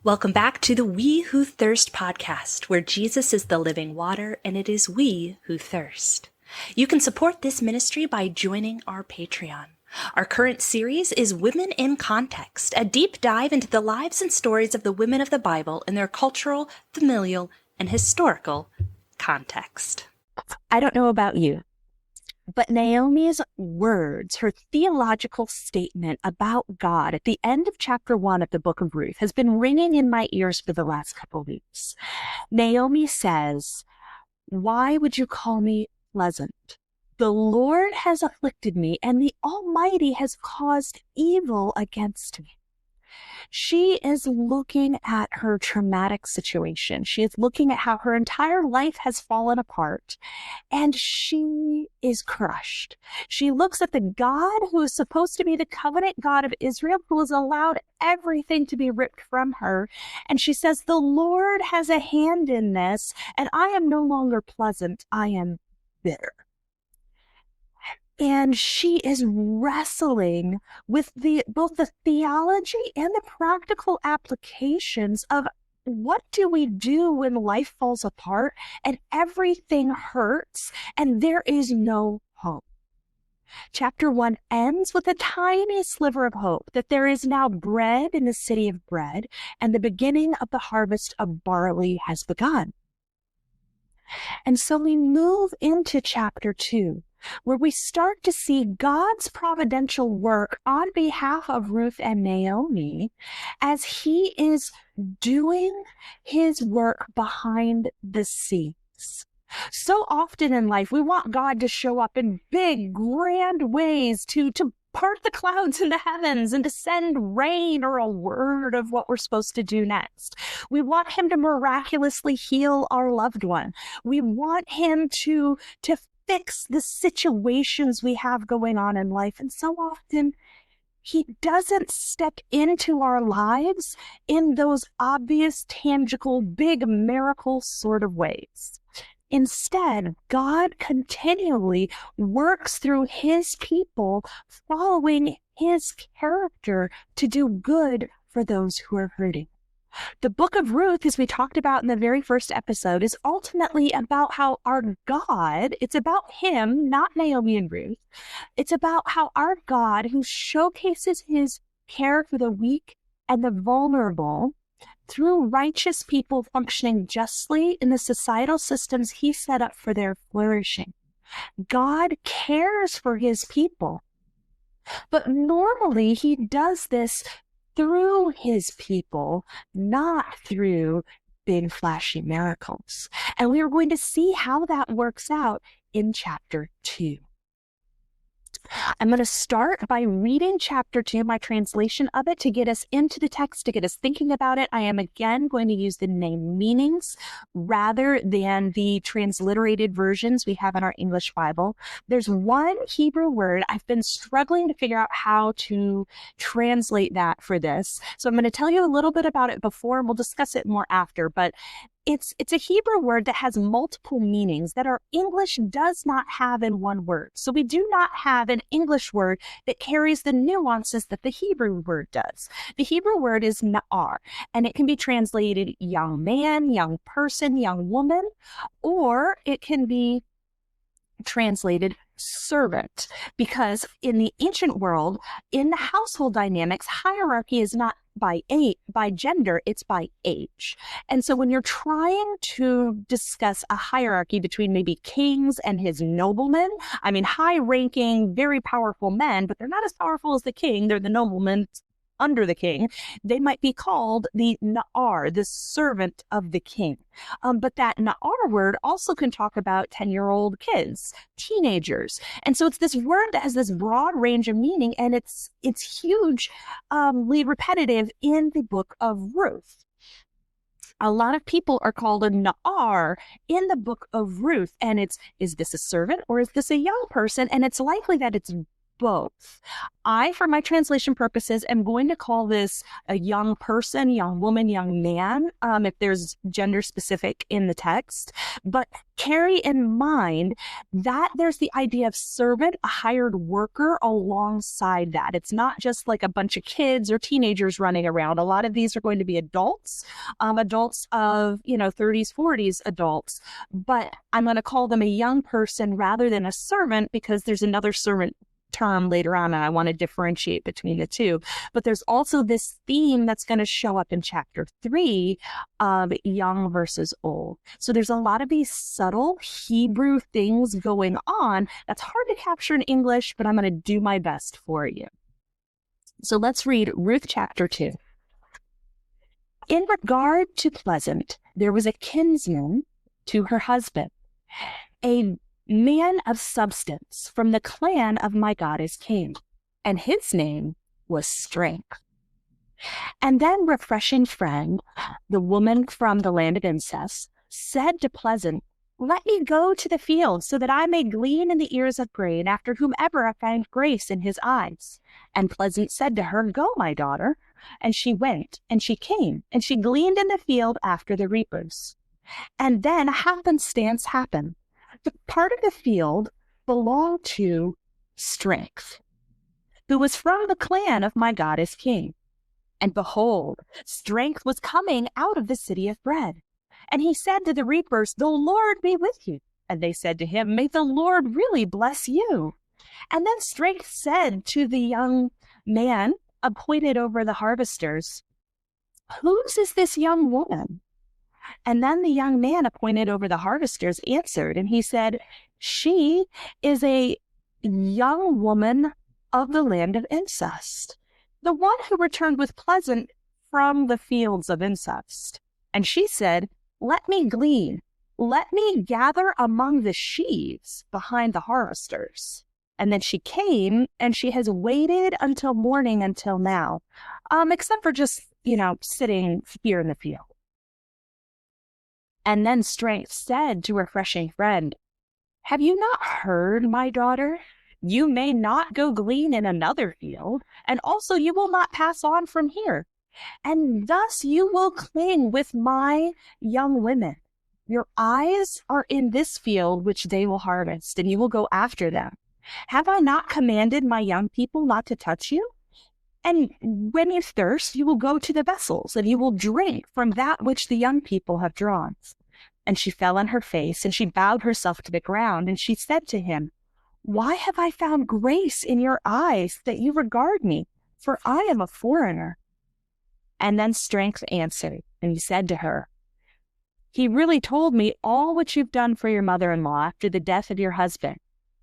Welcome back to the We Who Thirst podcast, where Jesus is the living water and it is we who thirst. You can support this ministry by joining our Patreon. Our current series is Women in Context, a deep dive into the lives and stories of the women of the Bible in their cultural, familial, and historical context. I don't know about you, but Naomi's words, her theological statement about God at the end of chapter 1 of the Book of Ruth has been ringing in my ears for the last couple of weeks. Naomi says, "Why would you call me pleasant? The Lord has afflicted me, and the Almighty has caused evil against me." She is looking at her traumatic situation. She is looking at how her entire life has fallen apart, and she is crushed. She looks at the God who is supposed to be the covenant God of Israel, who has allowed everything to be ripped from her, and she says, "The Lord has a hand in this, and I am no longer pleasant. I am bitter." And she is wrestling with both the theology and the practical applications of what do we do when life falls apart and everything hurts and there is no hope. Chapter 1 ends with a tiny sliver of hope that there is now bread in the city of bread and the beginning of the harvest of barley has begun. And so we move into chapter 2, where we start to see God's providential work on behalf of Ruth and Naomi as he is doing his work behind the scenes. So often in life, we want God to show up in big, grand ways to part the clouds in the heavens and to send rain or a word of what we're supposed to do next. We want him to miraculously heal our loved one. We want him to fix the situations we have going on in life. And so often, he doesn't step into our lives in those obvious, tangible, big miracle sort of ways. Instead, God continually works through his people, following his character to do good for those who are hurting. The Book of Ruth, as we talked about in the very first episode, is ultimately about how our God, it's about him, not Naomi and Ruth. It's about how our God, who showcases his care for the weak and the vulnerable, through righteous people functioning justly in the societal systems he set up for their flourishing. God cares for his people, but normally he does this through his people, not through big flashy miracles. And we are going to see how that works out in chapter 2. I'm going to start by reading chapter 2, my translation of it, to get us into the text, to get us thinking about it. I am again going to use the name meanings rather than the transliterated versions we have in our English Bible. There's one Hebrew word I've been struggling to figure out how to translate that for this. So I'm going to tell you a little bit about it before, and we'll discuss it more after. But it's a Hebrew word that has multiple meanings that our English does not have in one word. So we do not have an English word that carries the nuances that the Hebrew word does. The Hebrew word is na'ar, and it can be translated young man, young person, young woman, or it can be translated servant, because in the ancient world, in the household dynamics, hierarchy is not by gender, it's by age. And so when you're trying to discuss a hierarchy between maybe kings and his noblemen, I mean, high-ranking, very powerful men, but they're not as powerful as the king, they're the noblemen under the king, they might be called the na'ar, the servant of the king. But that na'ar word also can talk about 10-year-old kids, teenagers. And so it's this word that has this broad range of meaning, and it's hugely repetitive in the Book of Ruth. A lot of people are called a na'ar in the Book of Ruth, and is this a servant or is this a young person? And it's likely that it's both. I, for my translation purposes, am going to call this a young person, young woman, young man, if there's gender specific in the text. But carry in mind that there's the idea of servant, a hired worker alongside that. It's not just like a bunch of kids or teenagers running around. A lot of these are going to be adults, adults of, 30s, 40s adults. But I'm going to call them a young person rather than a servant because there's another servant term later on, and I want to differentiate between the two. But there's also this theme that's going to show up in chapter 3 of young versus old. So there's a lot of these subtle Hebrew things going on that's hard to capture in English, but I'm going to do my best for you. So let's read Ruth chapter 2. In regard to Pleasant, there was a kinsman to her husband, a man of substance from the clan of my goddess king, and his name was Strength. And then refreshing friend, the woman from the land of incest, said to Pleasant, let me go to the field so that I may glean in the ears of grain after whomever I find grace in his eyes. And Pleasant said to her, go, my daughter. And she went, and she came, and she gleaned in the field after the reapers. And then happenstance happened. The part of the field belonged to Strength, who was from the clan of my goddess king. And behold, Strength was coming out of the city of bread. And he said to the reapers, the Lord be with you. And they said to him, may the Lord really bless you. And then Strength said to the young man appointed over the harvesters, whose is this young woman? And then the young man appointed over the harvesters answered, and he said, she is a young woman of the land of incest, the one who returned with Pleasant from the fields of incest. And she said, let me glean, let me gather among the sheaves behind the harvesters. And then she came, and she has waited until morning until now, except for just, sitting here in the field. And then Strength said to refreshing friend, have you not heard, my daughter? You may not go glean in another field, and also you will not pass on from here. And thus you will cling with my young women. Your eyes are in this field which they will harvest, and you will go after them. Have I not commanded my young people not to touch you? And when you thirst, you will go to the vessels, and you will drink from that which the young people have drawn. And she fell on her face, and she bowed herself to the ground, and she said to him, why have I found grace in your eyes that you regard me? For I am a foreigner. And then Strength answered, and he said to her, he really told me all what you've done for your mother-in-law after the death of your husband,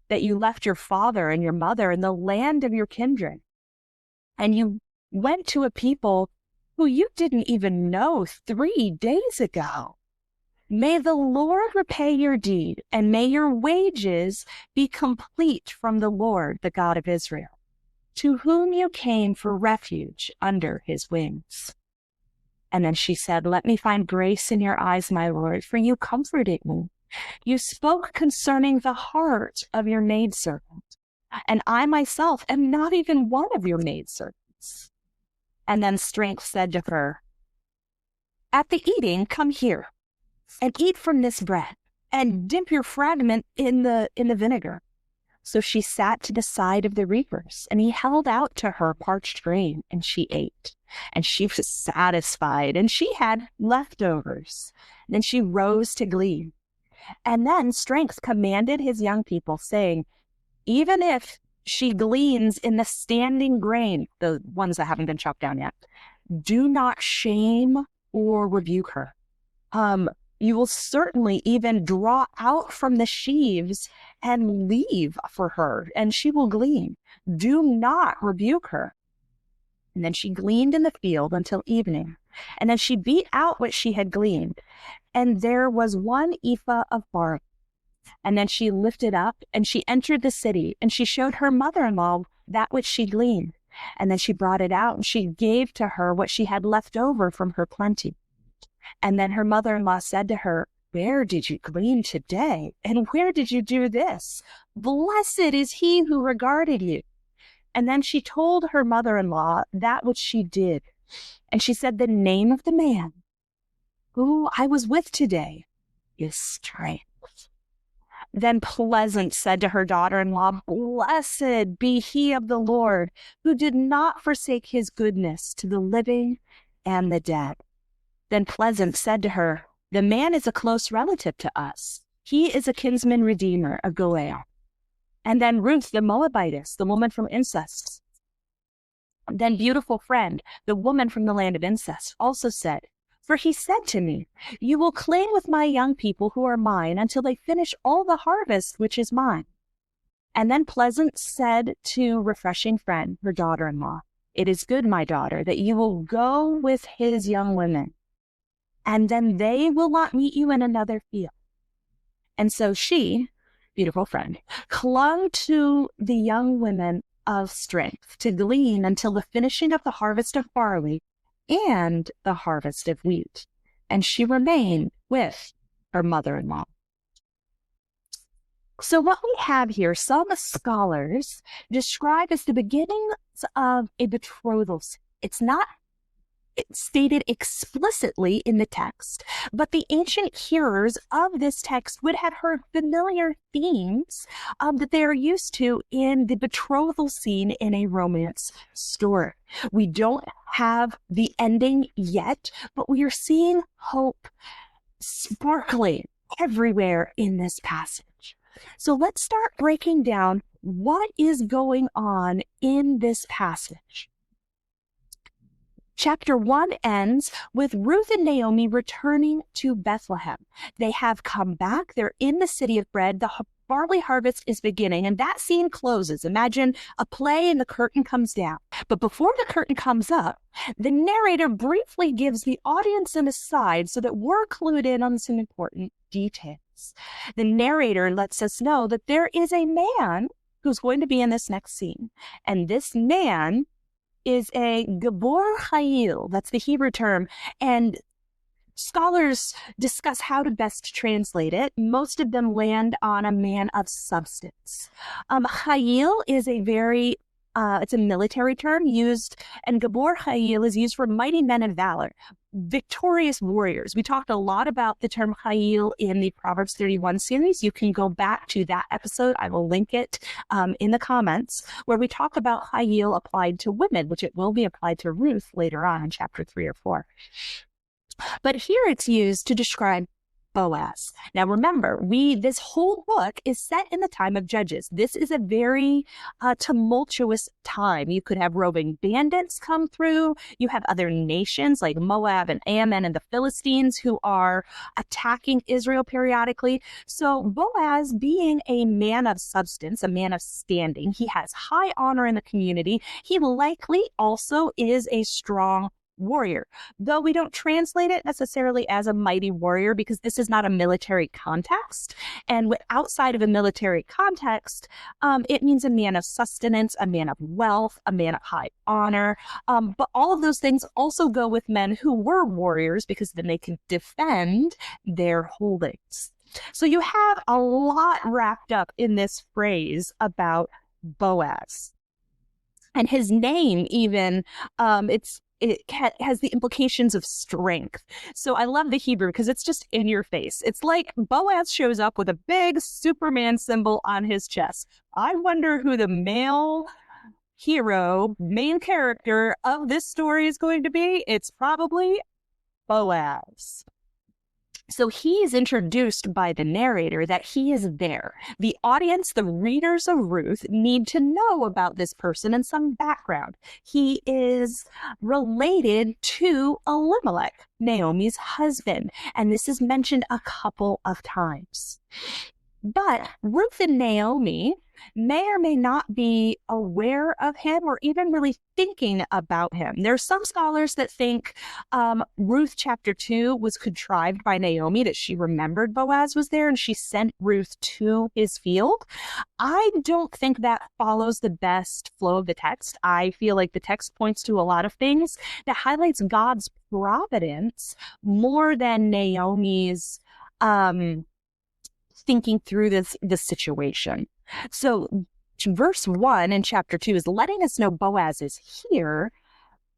that you left your father and your mother in the land of your kindred. And you went to a people who you didn't even know 3 days ago. May the Lord repay your deed, and may your wages be complete from the Lord, the God of Israel, to whom you came for refuge under his wings. And then she said, let me find grace in your eyes, my Lord, for you comforted me. You spoke concerning the heart of your maidservant, and I myself am not even one of your maidservants. And then Strength said to her, at the eating, come here, and eat from this bread, and dip your fragment in the vinegar. So she sat to the side of the reapers, and he held out to her parched grain, and she ate. And she was satisfied, and she had leftovers. Then she rose to glean. And then Strength commanded his young people, saying, even if she gleans in the standing grain, the ones that haven't been chopped down yet, do not shame or rebuke her. You will certainly even draw out from the sheaves and leave for her, and she will glean. Do not rebuke her. And then she gleaned in the field until evening. And then she beat out what she had gleaned. And there was 1 ephah of barley. And then she lifted up, and she entered the city, and she showed her mother-in-law that which she gleaned. And then she brought it out, and she gave to her what she had left over from her plenty. And then her mother-in-law said to her, where did you glean today? And where did you do this? Blessed is he who regarded you. And then she told her mother-in-law that which she did. And she said, the name of the man who I was with today is Strength. Then Pleasant said to her daughter-in-law, blessed be he of the Lord, who did not forsake his goodness to the living and the dead. Then Pleasant said to her, the man is a close relative to us. He is a kinsman redeemer of Gilead. And then Ruth, the Moabitess, the woman from incest. Then Beautiful Friend, the woman from the land of incest, also said, for he said to me, you will cling with my young people who are mine until they finish all the harvest which is mine. And then Pleasant said to Refreshing Friend, her daughter-in-law, it is good, my daughter, that you will go with his young women, and then they will not meet you in another field. And so she, Beautiful Friend, clung to the young women of Strength to glean until the finishing of the harvest of barley and the harvest of wheat. And she remained with her mother-in-law. So what we have here, some scholars describe as the beginnings of a betrothal. It's not stated explicitly in the text, but the ancient hearers of this text would have heard familiar themes that they are used to in the betrothal scene in a romance story. We don't have the ending yet, but we are seeing hope sparkling everywhere in this passage. So let's start breaking down what is going on in this passage. Chapter 1 ends with Ruth and Naomi returning to Bethlehem. They have come back. They're in the city of bread. The barley harvest is beginning, and that scene closes. Imagine a play and the curtain comes down. But before the curtain comes up, the narrator briefly gives the audience an aside so that we're clued in on some important details. The narrator lets us know that there is a man who's going to be in this next scene, and this man is a Gabor Hayil. That's the Hebrew term. And scholars discuss how to best translate it. Most of them land on a man of substance. Hayil is it's a military term used, and Gabor Hayil is used for mighty men of valor, victorious warriors. We talked a lot about the term Hayil in the Proverbs 31 series. You can go back to that episode. I will link it in the comments, where we talk about Hayil applied to women, which it will be applied to Ruth later on in chapter 3 or 4. But here it's used to describe Boaz. Now remember, this whole book is set in the time of Judges. This is a very tumultuous time. You could have roving bandits come through. You have other nations like Moab and Ammon and the Philistines who are attacking Israel periodically. So Boaz, being a man of substance, a man of standing, he has high honor in the community. He likely also is a strong warrior, though we don't translate it necessarily as a mighty warrior because this is not a military context. And outside of a military context, it means a man of sustenance, a man of wealth, a man of high honor. But all of those things also go with men who were warriors because then they can defend their holdings. So you have a lot wrapped up in this phrase about Boaz. And his name even, it has the implications of strength. So I love the Hebrew because it's just in your face. It's like Boaz shows up with a big Superman symbol on his chest. I wonder who the male hero, main character of this story is going to be. It's probably Boaz. So he is introduced by the narrator that he is there. The audience, the readers of Ruth, need to know about this person and some background. He is related to Elimelech, Naomi's husband, and this is mentioned a couple of times. But Ruth and Naomi may or may not be aware of him or even really thinking about him. There are some scholars that think Ruth chapter 2 was contrived by Naomi, that she remembered Boaz was there and she sent Ruth to his field. I don't think that follows the best flow of the text. I feel like the text points to a lot of things that highlights God's providence more than Naomi's thinking through this situation. So verse 1 in chapter 2 is letting us know Boaz is here,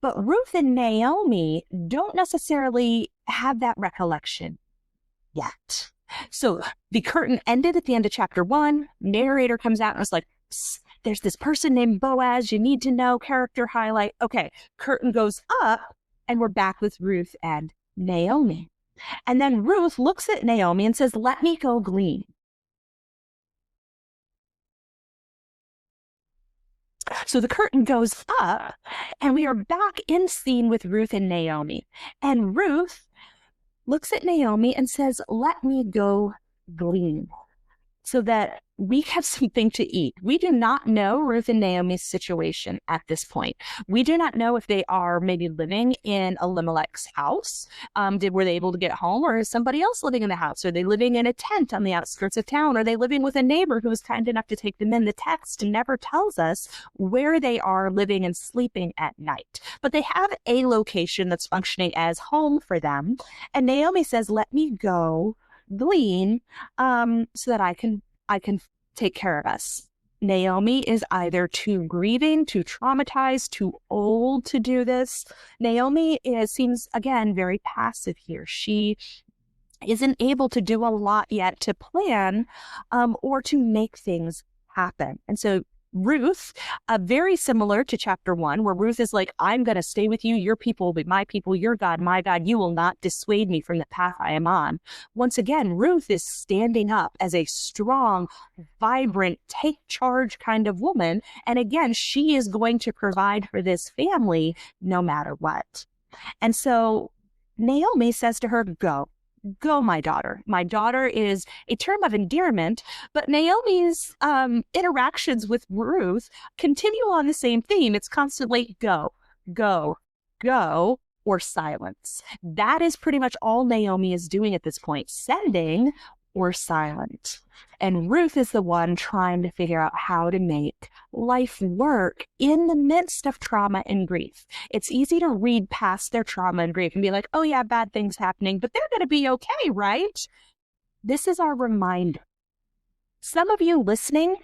but Ruth and Naomi don't necessarily have that recollection yet. So the curtain ended at the end of chapter 1. Narrator comes out and was like, there's this person named Boaz. You need to know, character highlight. Okay, curtain goes up and we're back with Ruth and Naomi. And then Ruth looks at Naomi and says, let me go glean. So the curtain goes up and we are back in scene with Ruth and Naomi. And Ruth looks at Naomi and says, let me go glean so that we have something to eat. We do not know Ruth and Naomi's situation at this point. We do not know if they are maybe living in Elimelech's house. Were they able to get home, or is somebody else living in the house? Are they living in a tent on the outskirts of town? Are they living with a neighbor who was kind enough to take them in? The text never tells us where they are living and sleeping at night, but they have a location that's functioning as home for them. And Naomi says, let me go glean so that I can take care of us. Naomi is either too grieving, too traumatized, too old to do this. Naomi seems, again, very passive here. She isn't able to do a lot yet to plan or to make things happen. And so Ruth, very similar to chapter 1, where Ruth is like, I'm going to stay with you. Your people will be my people. Your God, my God. You will not dissuade me from the path I am on. Once again, Ruth is standing up as a strong, vibrant, take charge kind of woman. And again, she is going to provide for this family no matter what. And so Naomi says to her, go. Go, my daughter. My daughter is a term of endearment, but Naomi's interactions with Ruth continue on the same theme. It's constantly go, go, go, or silence. That is pretty much all Naomi is doing at this point, sending or silent. And Ruth is the one trying to figure out how to make life work in the midst of trauma and grief. It's easy to read past their trauma and grief and be like, oh yeah, bad things happening, but they're going to be okay, right? This is our reminder. Some of you listening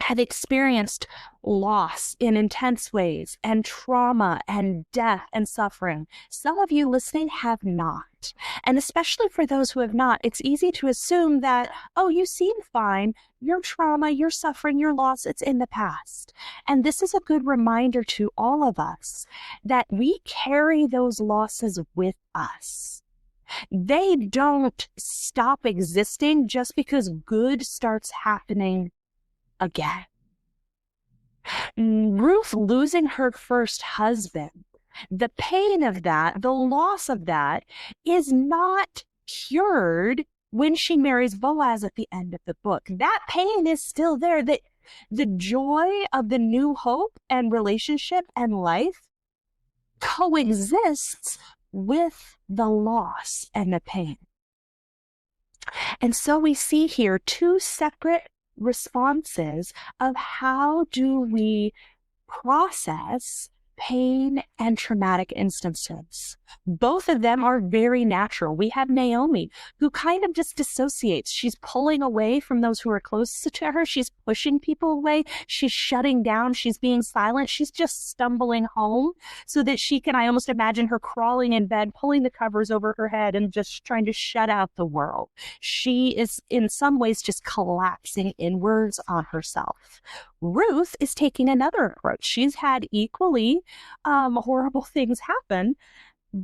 have experienced loss in intense ways, and trauma and death and suffering. Some of you listening have not. And especially for those who have not, it's easy to assume that, oh, you seem fine. Your trauma, your suffering, your loss, it's in the past. And this is a good reminder to all of us that we carry those losses with us. They don't stop existing just because good starts happening again. Ruth losing her first husband, the pain of that, the loss of that is not cured when she marries Boaz at the end of the book. That pain is still there. The joy of the new hope and relationship and life coexists with the loss and the pain. And so we see here two separate responses of how do we process pain and traumatic instances. Both of them are very natural. We have Naomi, who kind of just dissociates. She's pulling away from those who are close to her. She's pushing people away. She's shutting down. She's being silent. She's just stumbling home so that she can, I almost imagine her crawling in bed, pulling the covers over her head and just trying to shut out the world. She is in some ways just collapsing inwards on herself. Ruth is taking another approach. She's had equally horrible things happen,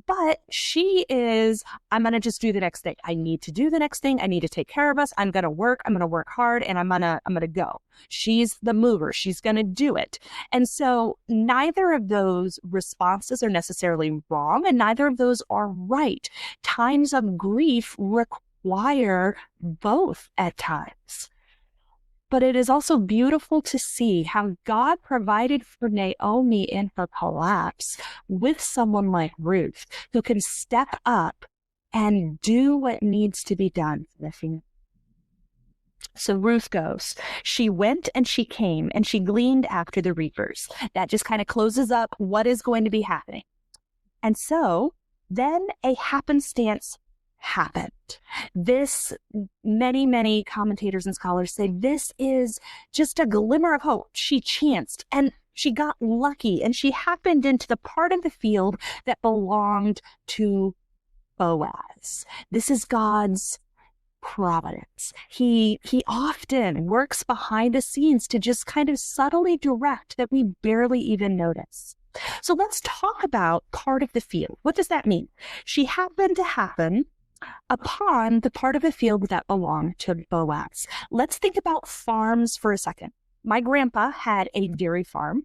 but she is, I'm going to just do the next thing. I need to do the next thing. I need to take care of us. I'm going to work hard, and I'm going to go. She's the mover. She's going to do it. And so neither of those responses are necessarily wrong, and neither of those are right. Times of grief require both at times. But it is also beautiful to see how God provided for Naomi in her collapse with someone like Ruth, who can step up and do what needs to be done for the family. So Ruth goes. She went and she came and she gleaned after the reapers. That just kind of closes up what is going to be happening. And so then a happenstance happened. This, many commentators and scholars say this is just a glimmer of hope. She chanced and she got lucky, and she happened into the part of the field that belonged to Boaz. This is God's providence. He often works behind the scenes to just kind of subtly direct that we barely even notice. So let's talk about part of the field. What does that mean? She happened to happen upon the part of the field that belonged to Boaz. Let's think about farms for a second. My grandpa had a dairy farm.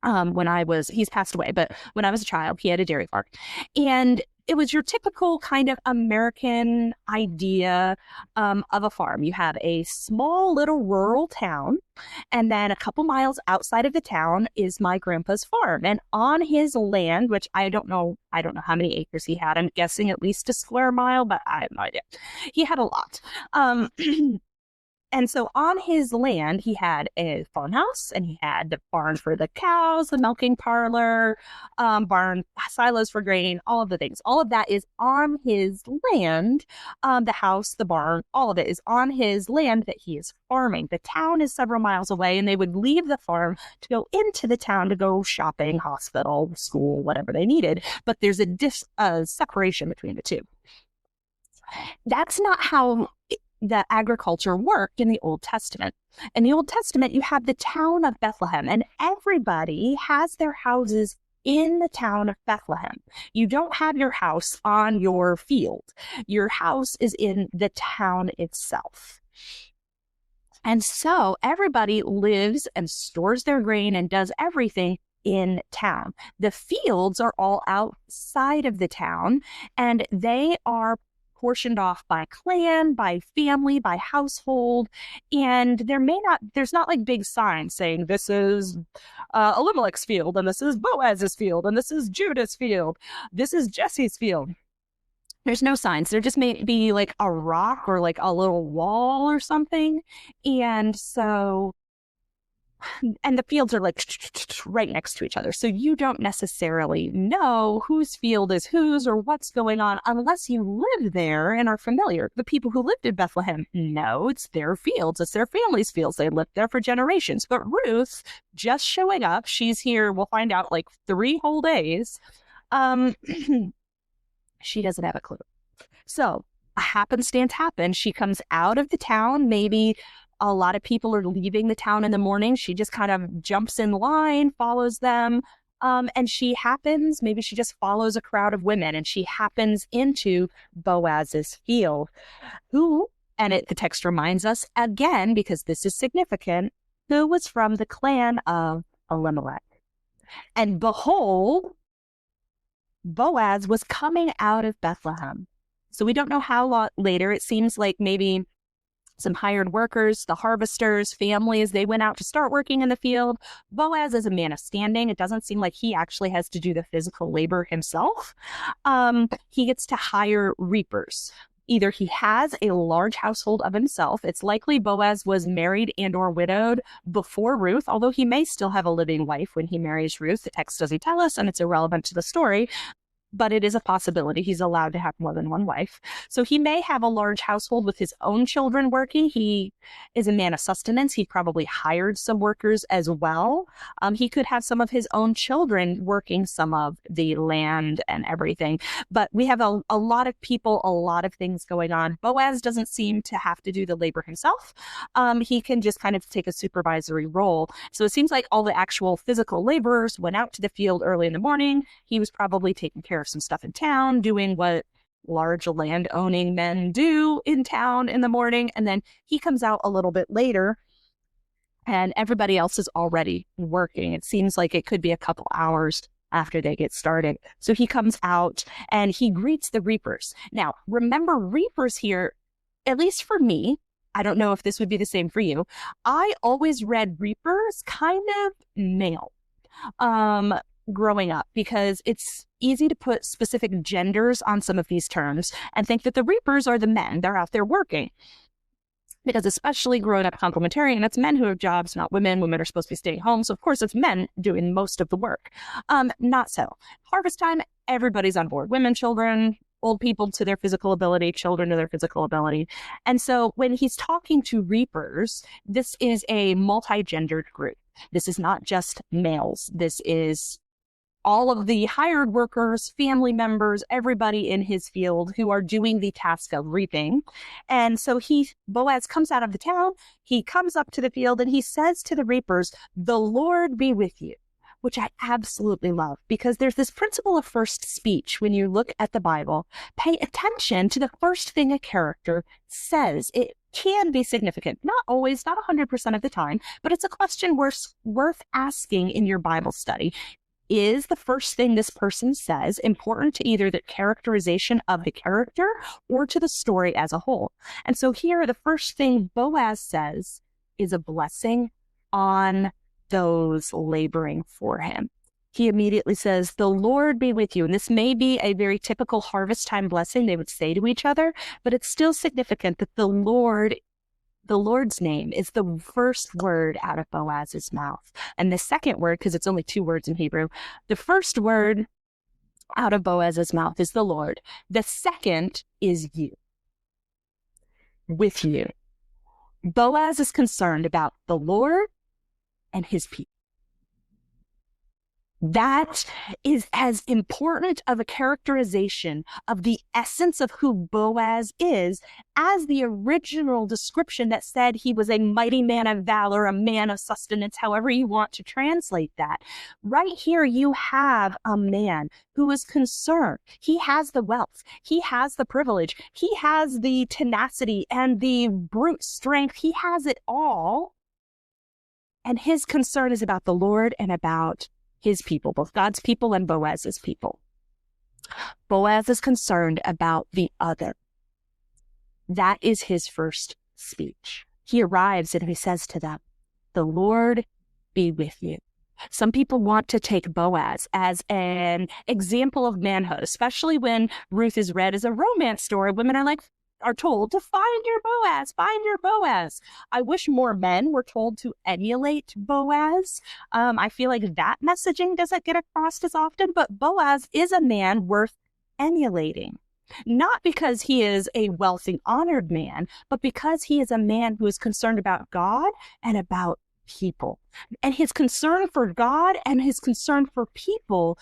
He's passed away, but when I was a child, he had a dairy farm. And it was your typical kind of American idea of a farm. You have a small little rural town, and then a couple miles outside of the town is my grandpa's farm. And on his land, which I don't know how many acres he had. I'm guessing at least a square mile, but I have no idea. He had a lot. And so on his land, he had a farmhouse, and he had the barn for the cows, the milking parlor, barn silos for grain, all of the things. All of that is on his land. The house, the barn, all of it is on his land that he is farming. The town is several miles away, and they would leave the farm to go into the town to go shopping, hospital, school, whatever they needed. But there's a separation between the two. That's not how the agriculture worked in the Old Testament. In the Old Testament, you have the town of Bethlehem, and everybody has their houses in the town of Bethlehem. You don't have your house on your field. Your house is in the town itself. And so everybody lives and stores their grain and does everything in town. The fields are all outside of the town, and they are portioned off by clan, by family, by household, and there's not like big signs saying this is Elimelech's field, and this is Boaz's field, and this is Judah's field, this is Jesse's field. There's no signs. There just may be like a rock or like a little wall or something, and the fields are like right next to each other. So you don't necessarily know whose field is whose or what's going on unless you live there and are familiar. The people who lived in Bethlehem know it's their fields. It's their family's fields. They lived there for generations. But Ruth, just showing up, she's here, we'll find out, like 3 whole days. She doesn't have a clue. So a happenstance happened. She comes out of the town. Maybe a lot of people are leaving the town in the morning. She just kind of jumps in line, follows them. And maybe she just follows a crowd of women, and she happens into Boaz's field, the text reminds us again, because this is significant, who was from the clan of Elimelech. And behold, Boaz was coming out of Bethlehem. So we don't know how long later. It seems like maybe some hired workers, the harvesters, families, they went out to start working in the field. Boaz is a man of standing. It doesn't seem like he actually has to do the physical labor himself. He gets to hire reapers. Either he has a large household of himself. It's likely Boaz was married and or widowed before Ruth, although he may still have a living wife when he marries Ruth. The text doesn't tell us, and it's irrelevant to the story. But it is a possibility. He's allowed to have more than one wife. So he may have a large household with his own children working. He is a man of sustenance. He probably hired some workers as well. He could have some of his own children working some of the land and everything. But we have a lot of people, a lot of things going on. Boaz doesn't seem to have to do the labor himself. He can just kind of take a supervisory role. So it seems like all the actual physical laborers went out to the field early in the morning. He was probably taking care of some stuff in town, doing what large land-owning men do in town in the morning. And then he comes out a little bit later, and everybody else is already working. It seems like it could be a couple hours after they get started. So he comes out and he greets the reapers. Now, remember, reapers here, at least for me, I don't know if this would be the same for you, I always read reapers kind of male. Growing up, because it's easy to put specific genders on some of these terms and think that the reapers are the men. They're out there working. Because especially growing up complementarian, it's men who have jobs, not women. Women are supposed to be staying home. So of course it's men doing most of the work. Not so. Harvest time, everybody's on board. Women, children, old people to their physical ability, children to their physical ability. And so when he's talking to reapers, this is a multi-gendered group. This is not just males. This is all of the hired workers, family members, everybody in his field who are doing the task of reaping. And so Boaz comes out of the town, he comes up to the field and he says to the reapers, "The Lord be with you," which I absolutely love because there's this principle of first speech. When you look at the Bible, pay attention to the first thing a character says. It can be significant, not always, not 100% of the time, but it's a question worth asking in your Bible study. Is the first thing this person says important to either the characterization of the character or to the story as a whole? And so here, the first thing Boaz says is a blessing on those laboring for him. He immediately says, "The Lord be with you." And this may be a very typical harvest time blessing they would say to each other, but it's still significant that the Lord's name is the first word out of Boaz's mouth. And the second word, because it's only 2 words in Hebrew, the first word out of Boaz's mouth is the Lord. The second is you, with you. Boaz is concerned about the Lord and his people. That is as important of a characterization of the essence of who Boaz is as the original description that said he was a mighty man of valor, a man of sustenance, however you want to translate that. Right here, you have a man who is concerned. He has the wealth. He has the privilege. He has the tenacity and the brute strength. He has it all. And his concern is about the Lord and about his people, both God's people and Boaz's people. Boaz is concerned about the other. That is his first speech. He arrives and he says to them, "The Lord be with you." Some people want to take Boaz as an example of manhood, especially when Ruth is read as a romance story. Women are told to find your Boaz, find your Boaz. I wish more men were told to emulate Boaz. I feel like that messaging doesn't get across as often, but Boaz is a man worth emulating. Not because he is a wealthy, honored man, but because he is a man who is concerned about God and about people. And his concern for God and his concern for people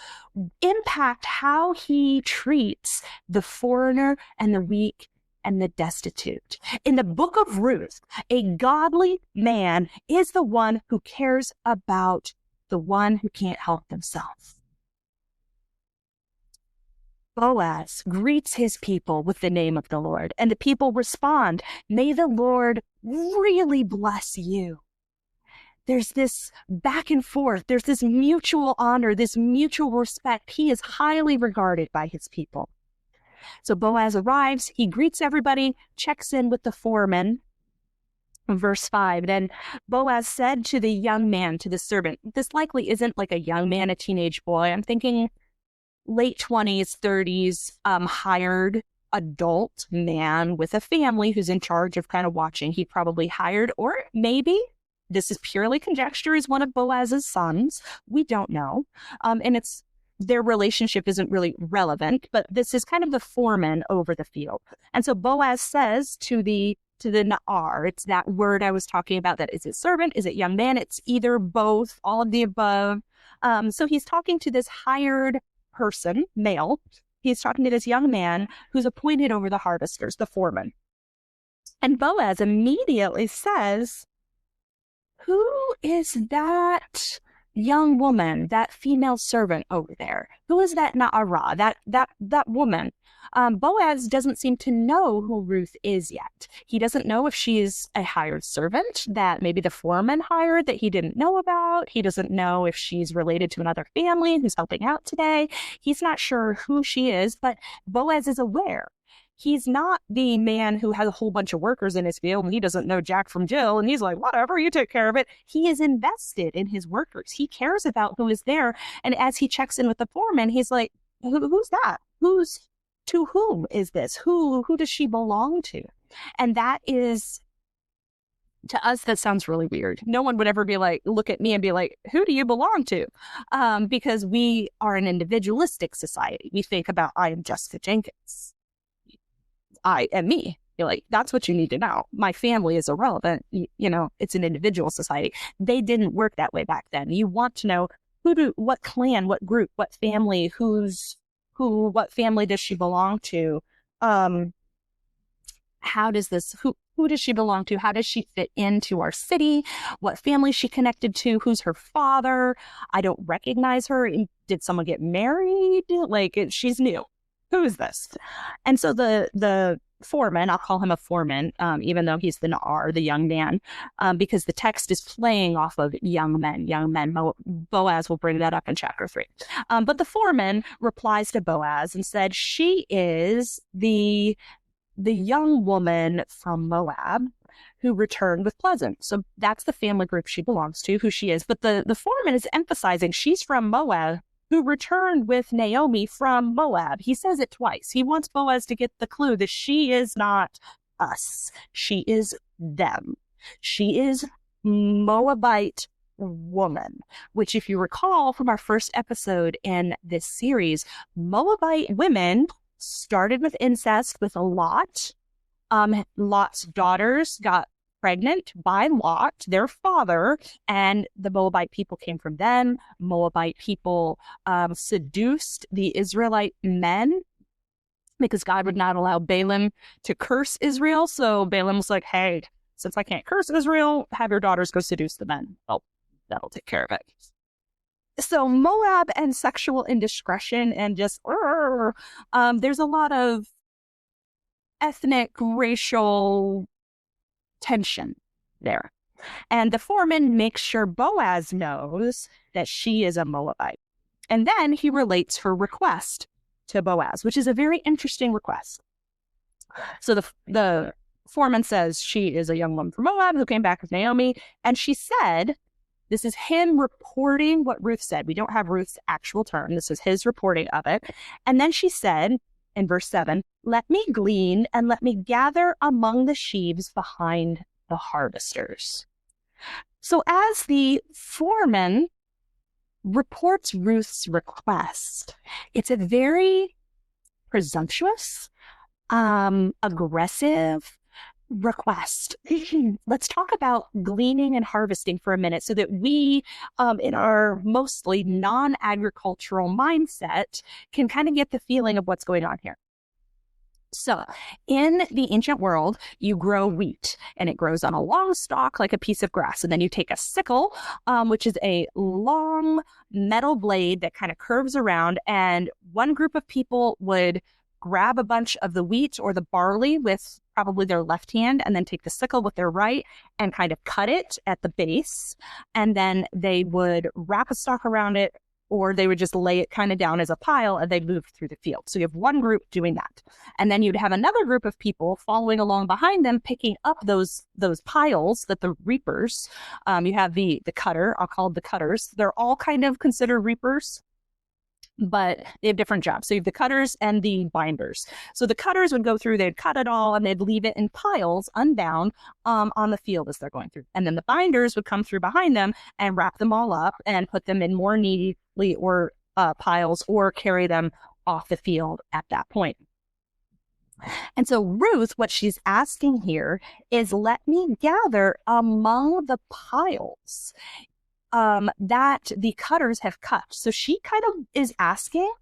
impact how he treats the foreigner and the weak and the destitute. In the Book of Ruth, a godly man is the one who cares about the one who can't help themselves. Boaz greets his people with the name of the Lord, and the people respond, "May the Lord really bless you." There's this back and forth. There's this mutual honor, this mutual respect. He is highly regarded by his people. So Boaz arrives, he greets everybody, checks in with the foreman. Verse 5, then Boaz said to the young man, to the servant, this likely isn't like a young man, a teenage boy. I'm thinking late 20s, 30s, hired adult man with a family who's in charge of kind of watching. He probably hired, or maybe, this is purely conjecture, is one of Boaz's sons. We don't know. And their relationship isn't really relevant, but this is kind of the foreman over the field. And so Boaz says to the na'ar, it's that word I was talking about, that is it servant, is it young man? It's either both, all of the above. So he's talking to this hired person, male. He's talking to this young man who's appointed over the harvesters, the foreman. And Boaz immediately says, "Who is that young woman, that female servant over there? Who is that na'ara, that woman?" Boaz doesn't seem to know who Ruth is yet. He doesn't know if she is a hired servant that maybe the foreman hired that he didn't know about. He doesn't know if she's related to another family who's helping out today. He's not sure who she is, but Boaz is aware. He's not the man who has a whole bunch of workers in his field and he doesn't know Jack from Jill and he's like, whatever, you take care of it. He is invested in his workers. He cares about who is there. And as he checks in with the foreman, he's like, who's that? To whom is this? Who does she belong to? And that is To us, that sounds really weird. No one would ever be like, look at me and be like, who do you belong to? Because we are an individualistic society. We think about, I am Jessica Jenkins. I am me. You're like, that's what you need to know. My family is irrelevant. It's an individual society. They didn't work that way back then. You want to know what clan, what group, what family, what family does she belong to? Who does she belong to? How does she fit into our city? What family is she connected to? Who's her father? I don't recognize her. Did someone get married? She's new. Who is this? And so the foreman, I'll call him a foreman, even though he's the Na'ar, the young man, because the text is playing off of young men. Boaz will bring that up in chapter 3. But the foreman replies to Boaz and said, she is the young woman from Moab who returned with pleasant. So that's the family group she belongs to, who she is. But the foreman is emphasizing she's from Moab, who returned with Naomi from Moab. He says it twice. He wants Boaz to get the clue that she is not us. She is them. She is Moabite woman, which, if you recall from our first episode in this series, Moabite women started with incest with Lot. Lot's daughters got pregnant by Lot, their father, and the Moabite people came from them. Moabite people seduced the Israelite men because God would not allow Balaam to curse Israel. So Balaam was like, hey, since I can't curse Israel, have your daughters go seduce the men. Oh, that'll take care of it. So Moab and sexual indiscretion and just, there's a lot of ethnic, racial tension there. And the foreman makes sure Boaz knows that she is a Moabite. And then he relates her request to Boaz, which is a very interesting request. So the foreman says she is a young woman from Moab who came back with Naomi. And she said, this is him reporting what Ruth said. We don't have Ruth's actual term. This is his reporting of it. And then she said, in verse 7, let me glean and let me gather among the sheaves behind the harvesters. So as the foreman reports Ruth's request, it's a very presumptuous, aggressive request. Let's talk about gleaning and harvesting for a minute so that we, in our mostly non-agricultural mindset, can kind of get the feeling of what's going on here. So in the ancient world, you grow wheat and it grows on a long stalk like a piece of grass. And then you take a sickle, which is a long metal blade that kind of curves around. And one group of people would grab a bunch of the wheat or the barley with probably their left hand and then take the sickle with their right and kind of cut it at the base. And then they would wrap a stalk around it, or they would just lay it kind of down as a pile and they'd move through the field. So you have one group doing that. And then you'd have another group of people following along behind them, picking up those piles that the reapers, you have the cutter, I'll call it the cutters. They're all kind of considered reapers, but they have different jobs. So you have the cutters and the binders. So the cutters would go through, they'd cut it all and they'd leave it in piles unbound on the field as they're going through. And then the binders would come through behind them and wrap them all up and put them in more neatly or piles or carry them off the field at that point. And so Ruth, what she's asking here is, let me gather among the piles that the cutters have cut. So she kind of is asking,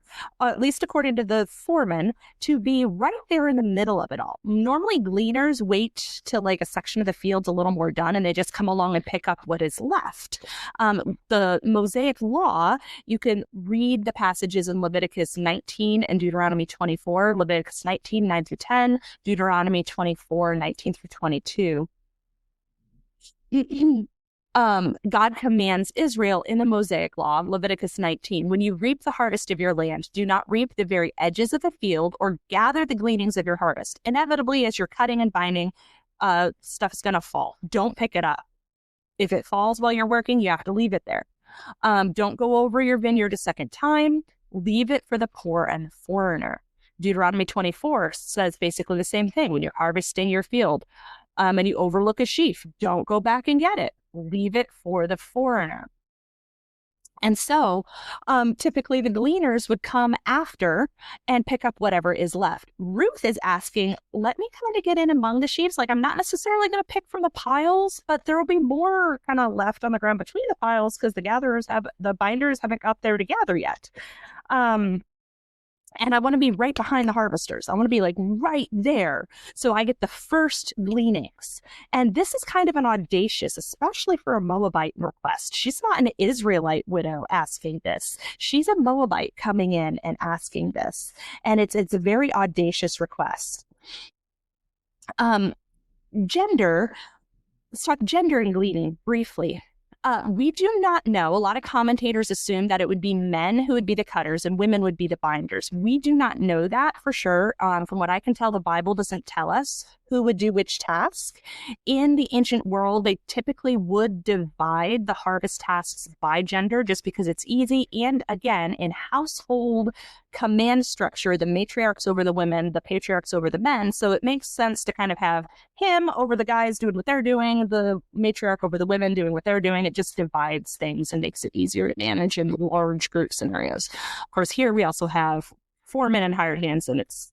at least according to the foreman, to be right there in the middle of it all. Normally gleaners wait till like a section of the field's a little more done and they just come along and pick up what is left. The Mosaic law, you can read the passages in Leviticus 19 and Deuteronomy 24, Leviticus 19, 9 through 10, Deuteronomy 24, 19 through 22. God commands Israel in the Mosaic law, Leviticus 19, when you reap the harvest of your land, do not reap the very edges of the field or gather the gleanings of your harvest. Inevitably, as you're cutting and binding, stuff's going to fall. Don't pick it up. If it falls while you're working, you have to leave it there. Don't go over your vineyard a second time. Leave it for the poor and the foreigner. Deuteronomy 24 says basically the same thing. When you're harvesting your field, and you overlook a sheaf. Don't go back and get it. Leave it for the foreigner. And so typically the gleaners would come after and pick up whatever is left. Ruth is asking, let me kind of get in among the sheaves. Like, I'm not necessarily going to pick from the piles, but there will be more kind of left on the ground between the piles because the binders haven't got there to gather yet. And I want to be right behind the harvesters. I want to be like right there. So I get the first gleanings. And this is kind of an audacious, especially for a Moabite request. She's not an Israelite widow asking this. She's a Moabite coming in and asking this. And it's a very audacious request. Gender. Let's talk gender and gleaning briefly. We do not know. A lot of commentators assume that it would be men who would be the cutters and women would be the binders. We do not know that for sure. From what I can tell, the Bible doesn't tell us who would do which task. In the ancient world, they typically would divide the harvest tasks by gender just because it's easy. And again, in household command structure, the matriarchs over the women, the patriarchs over the men. So it makes sense to kind of have him over the guys doing what they're doing, the matriarch over the women doing what they're doing. It just divides things and makes it easier to manage in large group scenarios. Of course, here we also have 4 men and hired hands, and it's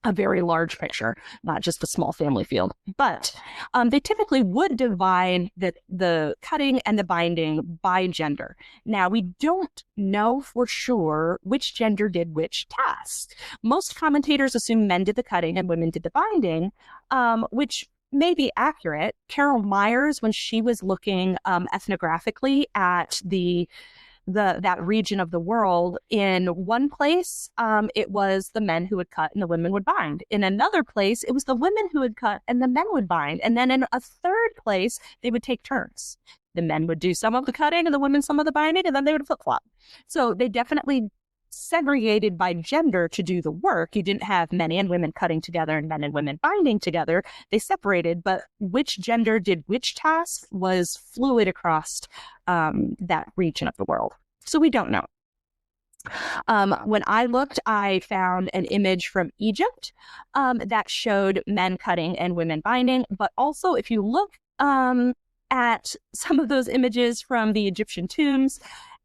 a very large picture, not just a small family field. But they typically would divide the cutting and the binding by gender. Now, we don't know for sure which gender did which task. Most commentators assume men did the cutting and women did the binding, which may be accurate. Carol Myers, when she was looking ethnographically at that region of the world, in one place, it was the men who would cut and the women would bind. In another place, it was the women who would cut and the men would bind. And then in a third place, they would take turns. The men would do some of the cutting and the women some of the binding, and then they would flip-flop. So they definitely segregated by gender to do the work. You didn't have men and women cutting together and men and women binding together. They separated, but which gender did which task was fluid across that region of the world. So we don't know. When I looked, I found an image from Egypt that showed men cutting and women binding. But also, if you look at some of those images from the Egyptian tombs,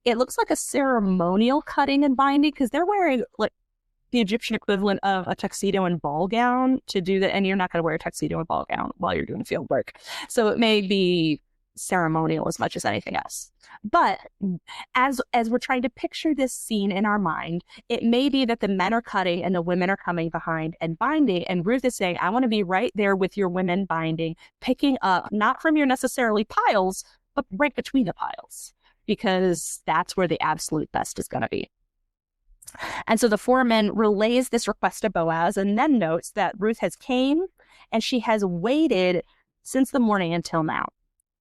it looks like a ceremonial cutting and binding because they're wearing like the Egyptian equivalent of a tuxedo and ball gown to do that. And you're not going to wear a tuxedo and ball gown while you're doing field work. So it may be ceremonial as much as anything else. But as we're trying to picture this scene in our mind, it may be that the men are cutting and the women are coming behind and binding. And Ruth is saying, I want to be right there with your women binding, picking up, not from your necessarily piles, but right between the piles, because that's where the absolute best is going to be. And so the foreman relays this request to Boaz and then notes that Ruth has came and she has waited since the morning until now.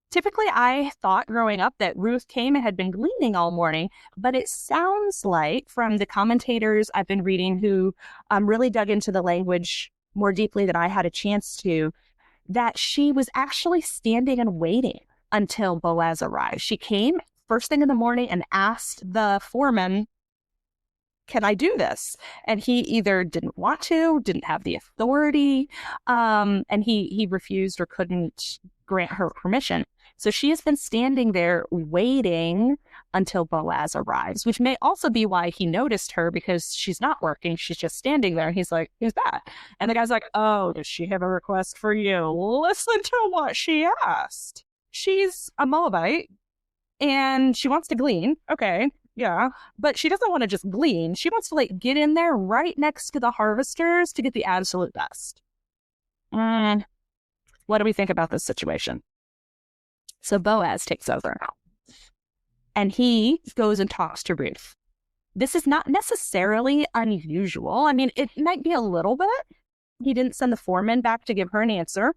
Typically, I thought growing up that Ruth came and had been gleaning all morning, but it sounds like from the commentators I've been reading who really dug into the language more deeply than I had a chance to, that she was actually standing and waiting until Boaz arrived. She came first thing in the morning and asked the foreman, can I do this? And he either didn't want to, didn't have the authority, and he refused or couldn't grant her permission. So she has been standing there waiting until Boaz arrives, which may also be why he noticed her, because she's not working. She's just standing there. And he's like, who's that? And the guy's like, oh, does she have a request for you? Listen to what she asked. She's a Moabite and she wants to glean. Okay. Yeah. But she doesn't want to just glean. She wants to like get in there right next to the harvesters to get the absolute best. What do we think about this situation? So Boaz takes over and he goes and talks to Ruth. This is not necessarily unusual. I mean, it might be a little bit. He didn't send the foreman back to give her an answer.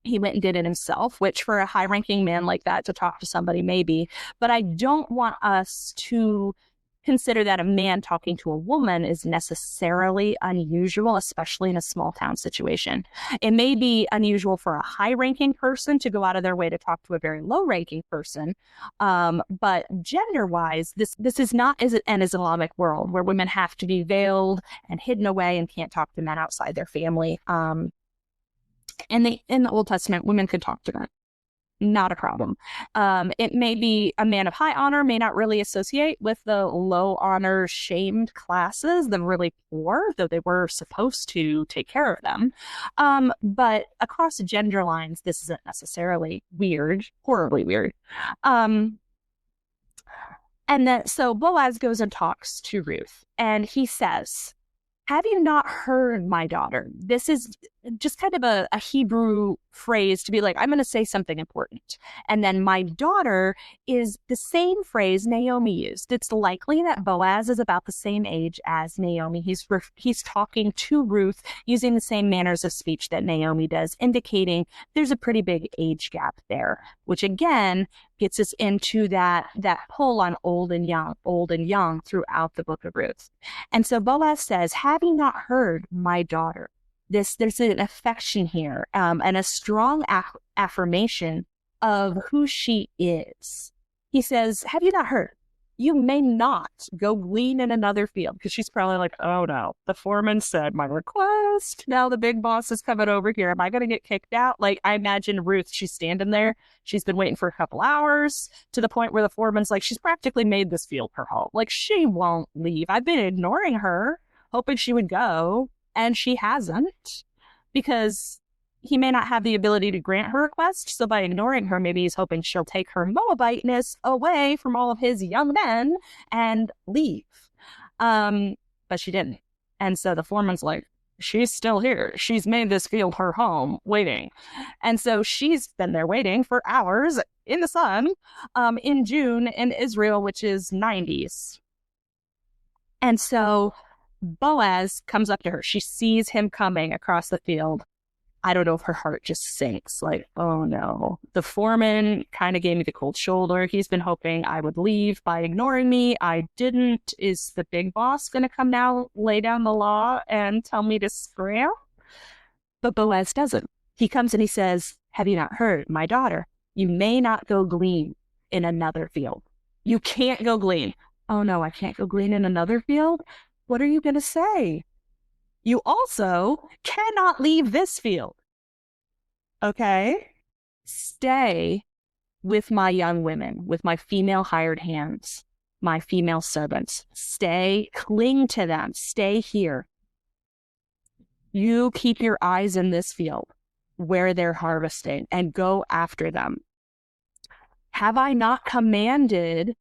He went and did it himself, which for a high-ranking man like that to talk to somebody maybe. But I don't want us to consider that a man talking to a woman is necessarily unusual, especially in a small town situation. It may be unusual for a high-ranking person to go out of their way to talk to a very low-ranking person. But gender-wise, this is not an Islamic world where women have to be veiled and hidden away and can't talk to men outside their family. In the Old Testament, women could talk to men. Not a problem. It may be a man of high honor, may not really associate with the low honor shamed classes, the really poor, though they were supposed to take care of them. But across gender lines, this isn't necessarily weird, horribly weird. And then so Boaz goes and talks to Ruth, and he says, "Have you not heard, my daughter?" This is just kind of a Hebrew phrase to be like, I'm going to say something important. And then "my daughter" is the same phrase Naomi used. It's likely that Boaz is about the same age as Naomi. He's talking to Ruth using the same manners of speech that Naomi does, indicating there's a pretty big age gap there, which again gets us into that pull on old and young throughout the Book of Ruth. And so Boaz says, "Have you not heard, my daughter?" There's an affection here, and a strong affirmation of who she is. He says, "Have you not heard? You may not go glean in another field," because she's probably like, oh no, the foreman said my request. Now the big boss is coming over here. Am I going to get kicked out? Like, I imagine Ruth, she's standing there. She's been waiting for a couple hours to the point where the foreman's like, she's practically made this field her home. Like, she won't leave. I've been ignoring her, hoping she would go. And she hasn't, because he may not have the ability to grant her request. So by ignoring her, maybe he's hoping she'll take her Moabiteness away from all of his young men and leave. But she didn't. And so the foreman's like, she's still here. She's made this field her home, waiting. And so she's been there waiting for hours in the sun, in June in Israel, which is 90s. And so Boaz comes up to her. She sees him coming across the field. I don't know if her heart just sinks, like, oh no. The foreman kind of gave me the cold shoulder. He's been hoping I would leave by ignoring me. I didn't. Is the big boss going to come now, lay down the law, and tell me to scram? But Boaz doesn't. He comes and he says, "Have you not heard, my daughter? You may not go glean in another field." You can't go glean. Oh no, I can't go glean in another field? What are you going to say? You also cannot leave this field. Okay? Stay with my young women, with my female hired hands, my female servants. Stay, cling to them, stay here. You keep your eyes in this field where they're harvesting and go after them. Have I not commanded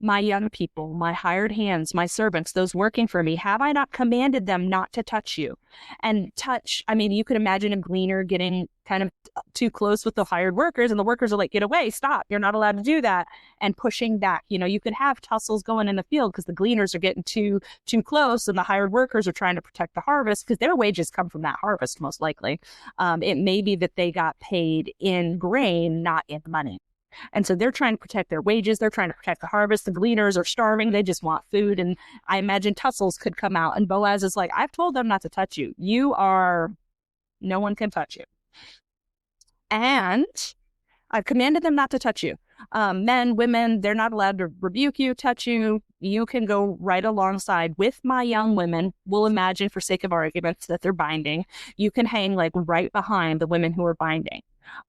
my young people, my hired hands, my servants, those working for me, have I not commanded them not to touch you? And touch, I mean, you could imagine a gleaner getting kind of too close with the hired workers, and the workers are like, get away, stop, you're not allowed to do that, and pushing back. You know, you could have tussles going in the field because the gleaners are getting too close, and the hired workers are trying to protect the harvest because their wages come from that harvest, most likely. It may be that they got paid in grain, not in money. And so they're trying to protect their wages. They're trying to protect the harvest. The gleaners are starving. They just want food. And I imagine tussles could come out. And Boaz is like, I've told them not to touch you. No one can touch you. And I've commanded them not to touch you. Men, women, they're not allowed to rebuke you, touch you. You can go right alongside with my young women. We'll imagine, for sake of arguments, that they're binding. You can hang like right behind the women who are binding.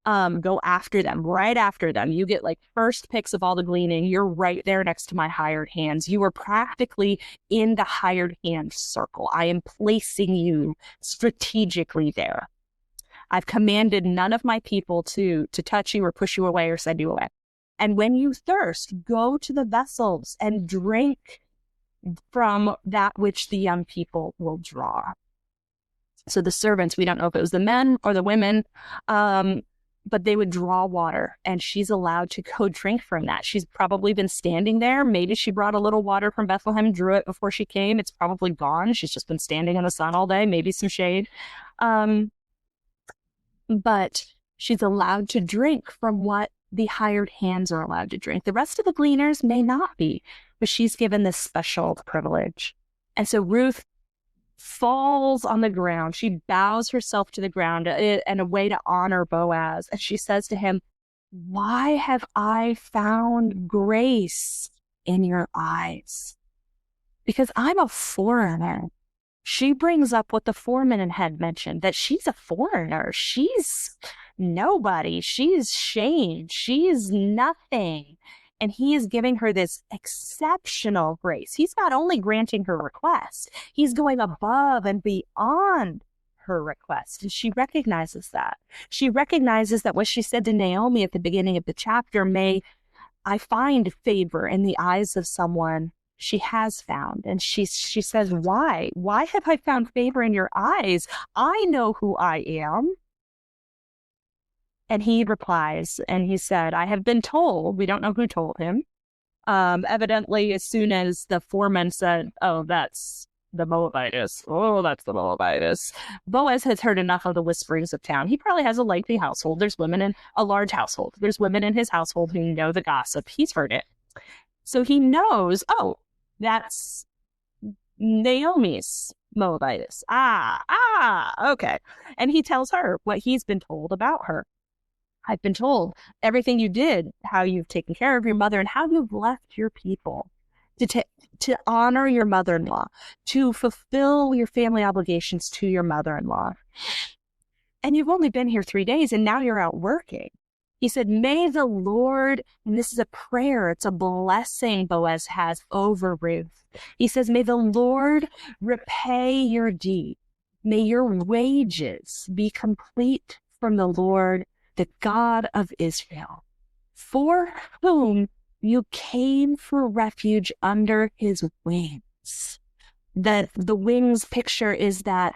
Go after them, right after them. You get like first picks of all the gleaning. You're right there next to my hired hands. You are practically in the hired hand circle. I am placing you strategically there. I've commanded none of my people to touch you or push you away or send you away. And when you thirst, go to the vessels and drink from that which the young people will draw. So the servants, we don't know if it was the men or the women, but they would draw water, and she's allowed to go drink from that. She's probably been standing there. Maybe she brought a little water from Bethlehem, drew it before she came. It's probably gone. She's just been standing in the sun all day, maybe some shade. But she's allowed to drink from what the hired hands are allowed to drink. The rest of the gleaners may not be, but she's given this special privilege. And so Ruth falls on the ground. She bows herself to the ground in a way to honor Boaz. And she says to him, "Why have I found grace in your eyes? Because I'm a foreigner." She brings up what the foreman had mentioned, that she's a foreigner. She's nobody. She's shamed. She's nothing. And he is giving her this exceptional grace. He's not only granting her request, he's going above and beyond her request. And she recognizes that. She recognizes that what she said to Naomi at the beginning of the chapter, may I find favor in the eyes of someone she has found. And she says, why? Why have I found favor in your eyes? I know who I am. And he replies, and he said, I have been told, we don't know who told him. Evidently, as soon as the foreman said, oh, that's the Moabitess. Oh, that's the Moabitess. Boaz has heard enough of the whisperings of town. He probably has a lengthy household. There's women in a large household. There's women in his household who know the gossip. He's heard it. So he knows, oh, that's Naomi's Moabitess. Okay. And he tells her what he's been told about her. I've been told everything you did, how you've taken care of your mother and how you've left your people to honor your mother-in-law, to fulfill your family obligations to your mother-in-law. And you've only been here 3 days and now you're out working. He said, may the Lord, and this is a prayer, it's a blessing Boaz has over Ruth. He says, may the Lord repay your deed. May your wages be complete from the Lord, the God of Israel, for whom you came for refuge under his wings. The wings picture is that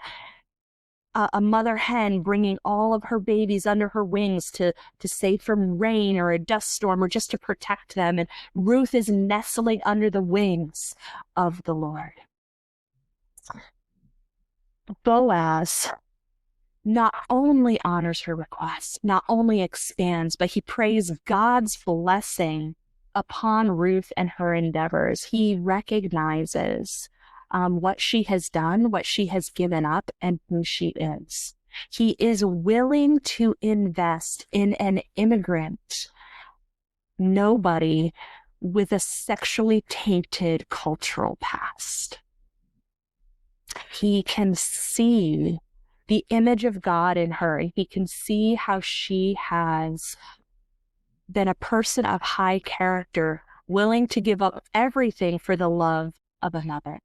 a mother hen bringing all of her babies under her wings to save from rain or a dust storm or just to protect them. And Ruth is nestling under the wings of the Lord. Boaz not only honors her request, not only expands, but he prays God's blessing upon Ruth and her endeavors. He recognizes what she has done, what she has given up, and who she is. He is willing to invest in an immigrant, nobody with a sexually tainted cultural past. He can see the image of God in her. He can see how she has been a person of high character, willing to give up everything for the love of another.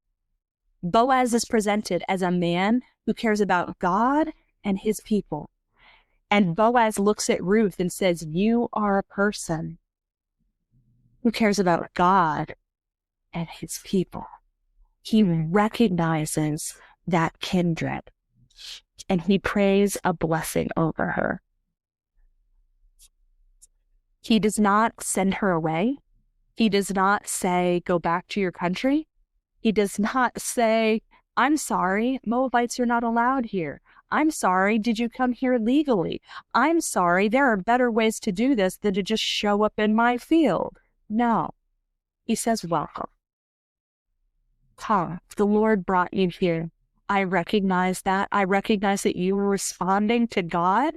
Boaz is presented as a man who cares about God and his people. And Boaz looks at Ruth and says, you are a person who cares about God and his people. He recognizes that kindred, and he prays a blessing over her. He does not send her away. He does not say, go back to your country. He does not say, I'm sorry, Moabites are not allowed here. I'm sorry, did you come here legally? I'm sorry, there are better ways to do this than to just show up in my field. No. He says, welcome. Come, the Lord brought you here. I recognize that. I recognize that you were responding to God.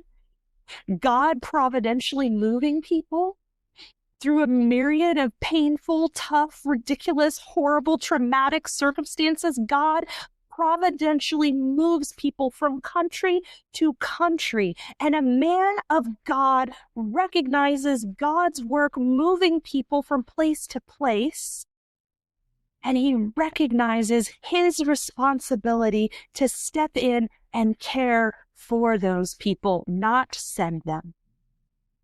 God providentially moving people through a myriad of painful, tough, ridiculous, horrible, traumatic circumstances. God providentially moves people from country to country. And a man of God recognizes God's work moving people from place to place. And he recognizes his responsibility to step in and care for those people, not send them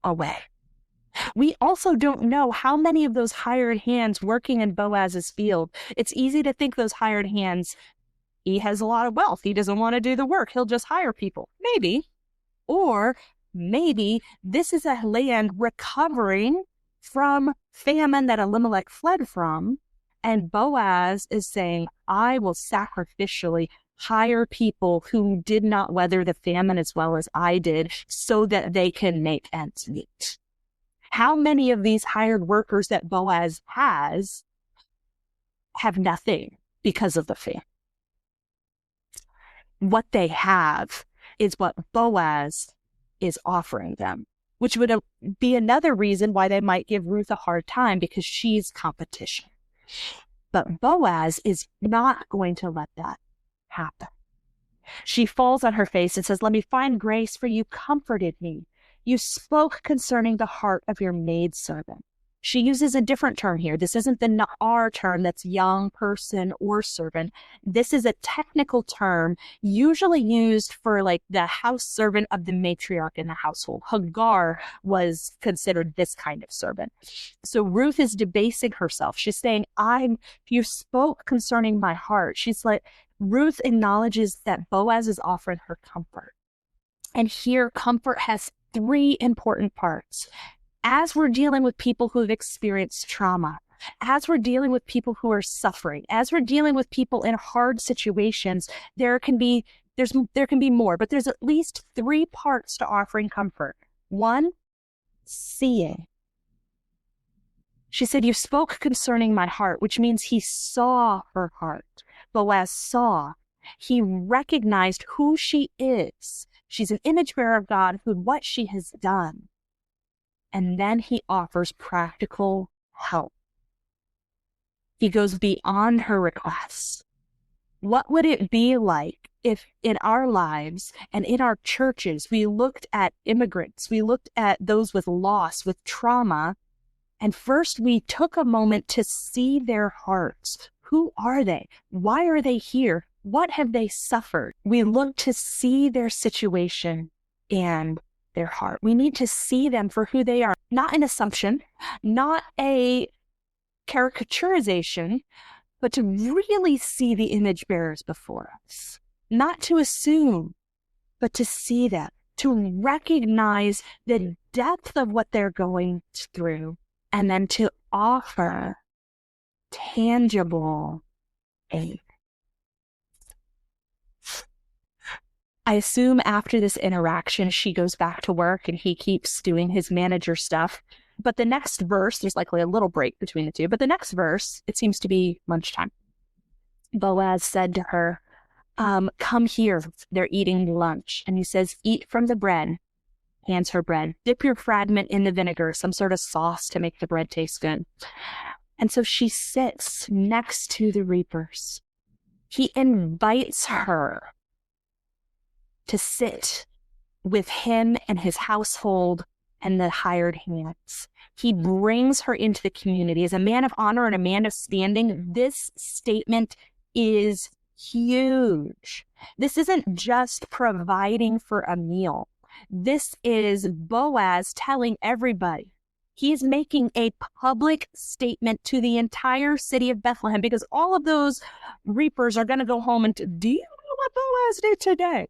away. We also don't know how many of those hired hands working in Boaz's field. It's easy to think those hired hands, he has a lot of wealth. He doesn't want to do the work. He'll just hire people. Maybe. Or maybe this is a land recovering from famine that Elimelech fled from. And Boaz is saying, I will sacrificially hire people who did not weather the famine as well as I did so that they can make ends meet. How many of these hired workers that Boaz has have nothing because of the famine? What they have is what Boaz is offering them, which would be another reason why they might give Ruth a hard time, because she's competition. But Boaz is not going to let that happen. She falls on her face and says, "Let me find grace, for you comforted me. You spoke concerning the heart of your maidservant." She uses a different term here. This isn't the our term that's young person or servant. This is a technical term usually used for like the house servant of the matriarch in the household. Hagar was considered this kind of servant. So Ruth is debasing herself. She's saying, you spoke concerning my heart. She's like, Ruth acknowledges that Boaz is offering her comfort. And here, comfort has three important parts. As we're dealing with people who have experienced trauma, as we're dealing with people who are suffering, as we're dealing with people in hard situations, there can be more, but there's at least three parts to offering comfort. One, seeing. She said, "You spoke concerning my heart," which means he saw her heart. Boaz saw. He recognized who she is. She's an image bearer of God, what she has done. And then he offers practical help. He goes beyond her requests. What would it be like if in our lives and in our churches, we looked at immigrants, we looked at those with loss, with trauma, and first we took a moment to see their hearts. Who are they? Why are they here? What have they suffered? We look to see their situation and their heart. We need to see them for who they are, not an assumption, not a caricaturization, but to really see the image bearers before us. Not to assume, but to see them, to recognize the depth of what they're going through, and then to offer tangible aid. I assume after this interaction, she goes back to work and he keeps doing his manager stuff. But the next verse, there's likely a little break between the two, but the next verse, it seems to be lunchtime. Boaz said to her, "Come here." They're eating lunch. And he says, "Eat from the bread." Hands her bread. "Dip your fragment in the vinegar, some sort of sauce to make the bread taste good." And so she sits next to the reapers. He invites her to sit with him and his household and the hired hands. He brings her into the community. As a man of honor and a man of standing, this statement is huge. This isn't just providing for a meal. This is Boaz telling everybody. He's making a public statement to the entire city of Bethlehem, because all of those reapers are going to go home and do you know what Boaz did today?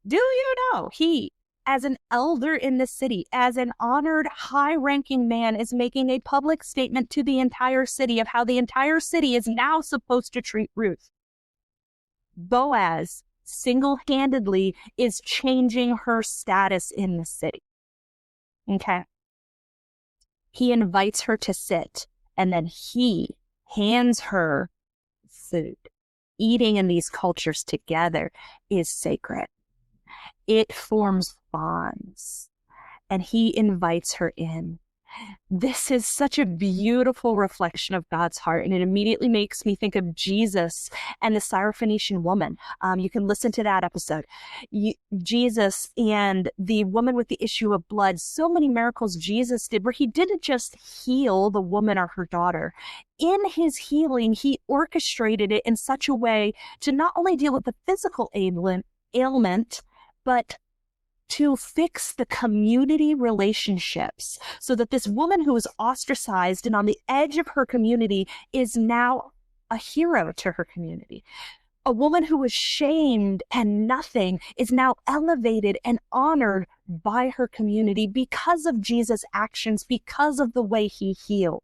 Do you know? He, as an elder in the city, as an honored, high-ranking man, is making a public statement to the entire city of how the entire city is now supposed to treat Ruth. Boaz single-handedly is changing her status in the city. Okay? He invites her to sit, and then he hands her food. Eating in these cultures together is sacred. It forms bonds, and he invites her in. This is such a beautiful reflection of God's heart, and it immediately makes me think of Jesus and the Syrophoenician woman. You can listen to that episode. Jesus and the woman with the issue of blood, so many miracles Jesus did where he didn't just heal the woman or her daughter. In his healing, he orchestrated it in such a way to not only deal with the physical ailment, but to fix the community relationships so that this woman who was ostracized and on the edge of her community is now a hero to her community. A woman who was shamed and nothing is now elevated and honored by her community because of Jesus' actions, because of the way he healed.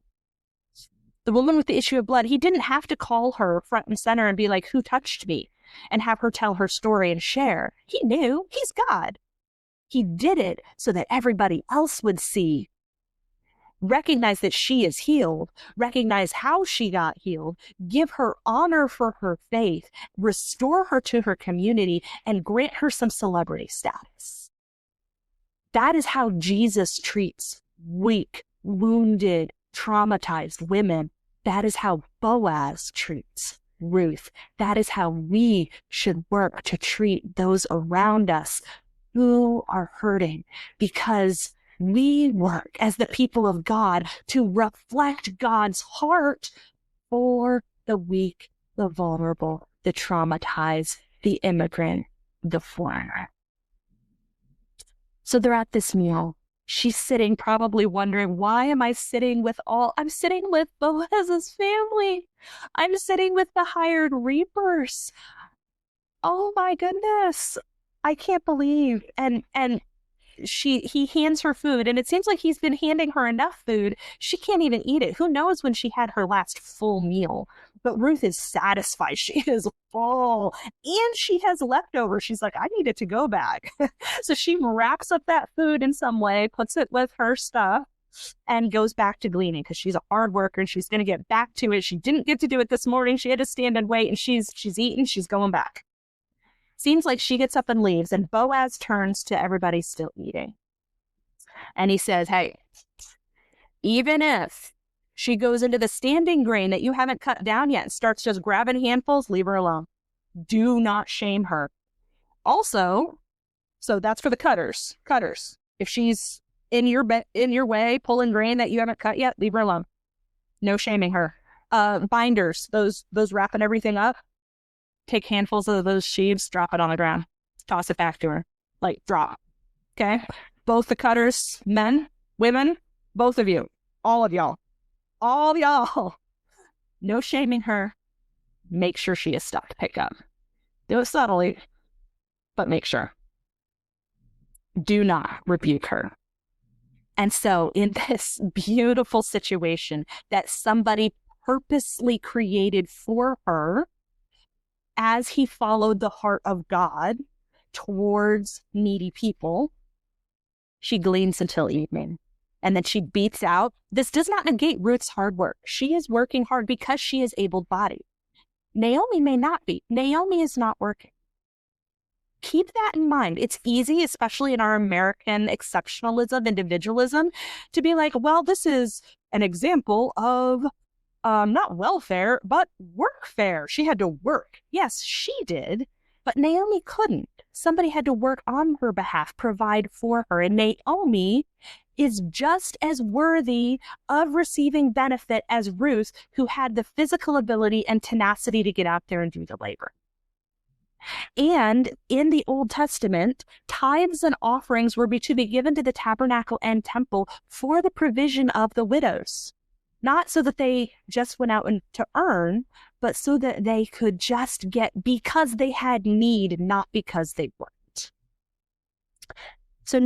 The woman with the issue of blood, he didn't have to call her front and center and be like, "Who touched me?" and have her tell her story and share. He knew. He's God. He did it so that everybody else would see, recognize that she is healed, recognize how she got healed, give her honor for her faith, restore her to her community, and grant her some celebrity status. That is how Jesus treats weak, wounded, traumatized women. That is how Boaz treats Ruth. That is how we should work to treat those around us who are hurting, because we work as the people of God to reflect God's heart for the weak, the vulnerable, the traumatized, the immigrant, the foreigner. So they're at this meal. She's sitting, probably wondering, why am I sitting with I'm sitting with Boaz's family. I'm sitting with the hired reapers. Oh my goodness. I can't believe. And he hands her food, and it seems like he's been handing her enough food. She can't even eat it. Who knows when she had her last full meal? But Ruth is satisfied. She is full, and she has leftovers. She's like, I need it to go back. So she wraps up that food in some way, puts it with her stuff, and goes back to gleaning, because she's a hard worker and she's going to get back to it. She didn't get to do it this morning. She had to stand and wait, and she's eating. She's going back. Seems like she gets up and leaves, and Boaz turns to everybody still eating. And he says, hey, even if she goes into the standing grain that you haven't cut down yet and starts just grabbing handfuls, leave her alone. Do not shame her. Also, so that's for the cutters. If she's in your way, pulling grain that you haven't cut yet, leave her alone. No shaming her. Binders, those wrapping everything up. Take handfuls of those sheaves, drop it on the ground, toss it back to her. Like, drop. Okay? Both the cutters, men, women, both of you, all of y'all. No shaming her. Make sure she has stuff to pick up. Do it subtly, but make sure. Do not rebuke her. And so in this beautiful situation that somebody purposely created for her, as he followed the heart of God towards needy people, she gleans until evening. And then she beats out. This does not negate Ruth's hard work. She is working hard because she is able-bodied. Naomi may not be. Naomi is not working. Keep that in mind. It's easy, especially in our American exceptionalism, individualism, to be like, well, this is an example of not welfare, but workfare. She had to work. Yes, she did, but Naomi couldn't. Somebody had to work on her behalf, provide for her. And Naomi is just as worthy of receiving benefit as Ruth, who had the physical ability and tenacity to get out there and do the labor. And in the Old Testament, tithes and offerings were to be given to the tabernacle and temple for the provision of the widows. Not so that they just went out to earn, but so that they could just get because they had need, not because they worked. So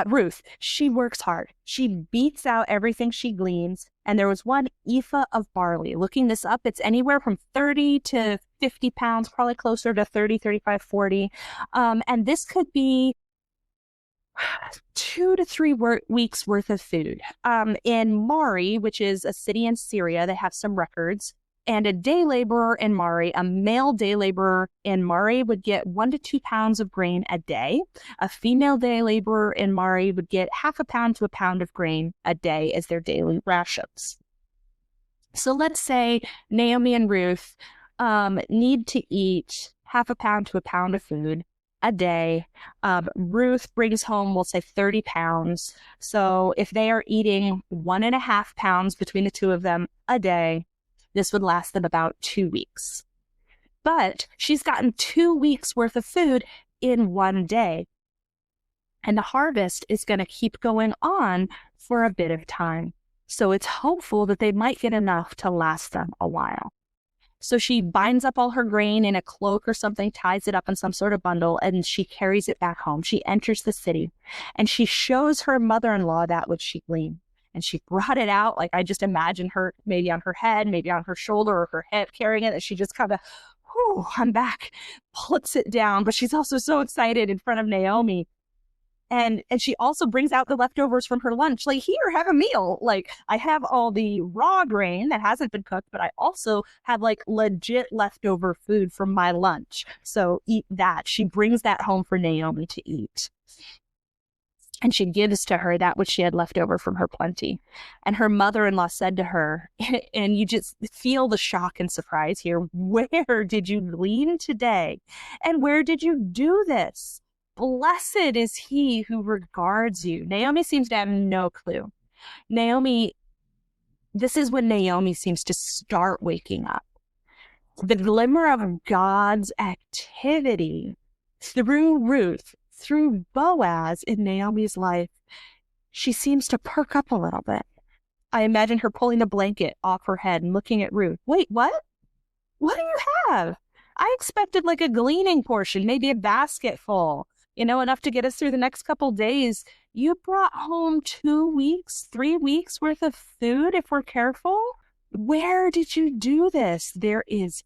Ruth, she works hard. She beats out everything she gleans. And there was 1 ephah of barley. Looking this up, it's anywhere from 30 to 50 pounds, probably closer to 30, 35, 40. And this could be 2 to 3 weeks worth of food. In Mari, which is a city in Syria, they have some records. And a day laborer in Mari, a male day laborer in Mari, would get 1 to 2 pounds of grain a day. A female day laborer in Mari would get 1/2 pound to 1 pound of grain a day as their daily rations. So let's say Naomi and Ruth need to eat 1/2 pound to 1 pound of food a day. Ruth brings home, we'll say 30 pounds. So if they are eating 1.5 pounds between the two of them a day, this would last them about 2 weeks. But she's gotten 2 weeks worth of food in 1 day. And the harvest is going to keep going on for a bit of time. So it's hopeful that they might get enough to last them a while. So she binds up all her grain in a cloak or something, ties it up in some sort of bundle, and she carries it back home. She enters the city, and she shows her mother-in-law that which she gleaned. And she brought it out, like I just imagine her maybe on her head, maybe on her shoulder or her hip carrying it. And she just kind of, whew, I'm back, puts it down. But she's also so excited in front of Naomi. And she also brings out the leftovers from her lunch. Like, here, have a meal. Like, I have all the raw grain that hasn't been cooked, but I also have like legit leftover food from my lunch. So eat that. She brings that home for Naomi to eat. And she gives to her that which she had left over from her plenty. And her mother-in-law said to her, and you just feel the shock and surprise here, where did you glean today? And where did you do this? Blessed is he who regards you. Naomi seems to have no clue. This is when Naomi seems to start waking up. The glimmer of God's activity through Ruth, through Boaz in Naomi's life, she seems to perk up a little bit. I imagine her pulling a blanket off her head and looking at Ruth. Wait, what? What do you have? I expected like a gleaning portion, maybe a basket full, enough to get us through the next couple days. You brought home 2 weeks, 3 weeks worth of food if we're careful. Where did you do this? There is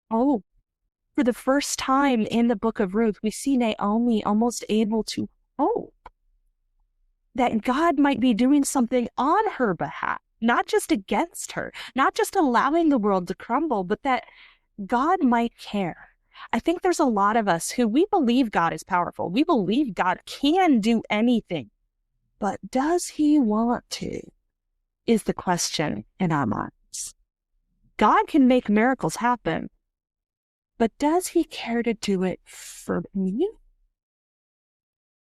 hope. For the first time in the Book of Ruth, we see Naomi almost able to hope that God might be doing something on her behalf, not just against her, not just allowing the world to crumble, but that God might care. I think there's a lot of us who we believe God is powerful. We believe God can do anything, but does he want to? Is the question in our minds. God can make miracles happen, but does he care to do it for me?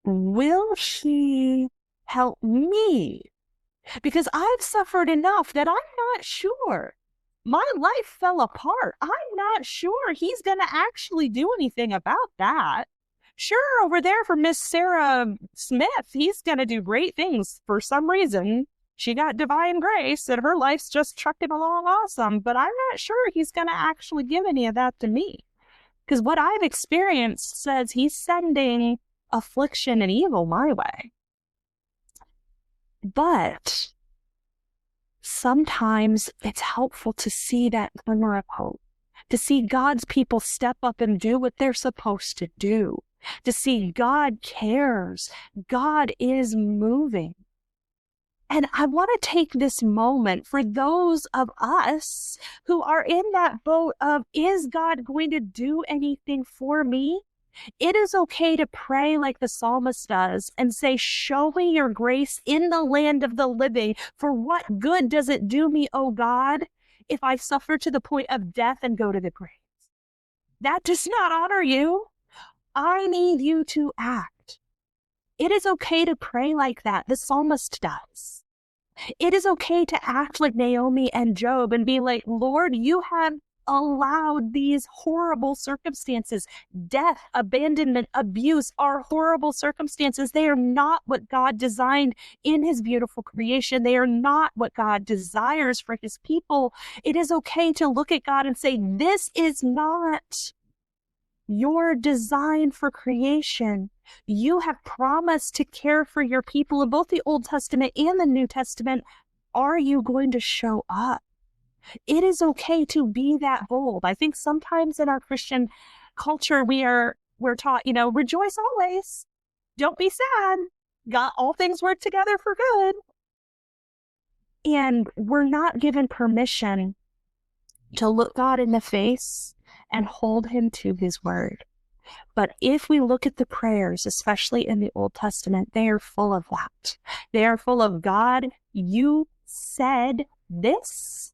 Will he help me? Because I've suffered enough that I'm not sure. My life fell apart. I'm not sure he's going to actually do anything about that. Sure, over there for Miss Sarah Smith, he's going to do great things. For some reason, she got divine grace and her life's just trucking along awesome. But I'm not sure he's going to actually give any of that to me. Because what I've experienced says he's sending affliction and evil my way. But sometimes it's helpful to see that glimmer of hope, to see God's people step up and do what they're supposed to do, to see God cares, God is moving. And I want to take this moment for those of us who are in that boat of, is God going to do anything for me? It is okay to pray like the psalmist does and say, show me your grace in the land of the living. For what good does it do me, O God, if I suffer to the point of death and go to the grave? That does not honor you. I need you to act. It is okay to pray like that. The psalmist does. It is okay to act like Naomi and Job and be like, Lord, you have allowed these horrible circumstances. Death, abandonment, abuse are horrible circumstances. They are not what God designed in his beautiful creation. They are not what God desires for his people. It is okay to look at God and say, this is not your design for creation. You have promised to care for your people in both the Old Testament and the New Testament. Are you going to show up? It is okay to be that bold. I think sometimes in our Christian culture, we're taught, rejoice always. Don't be sad. God, all things work together for good. And we're not given permission to look God in the face and hold him to his word. But if we look at the prayers, especially in the Old Testament, they are full of that. They are full of, God, you said this.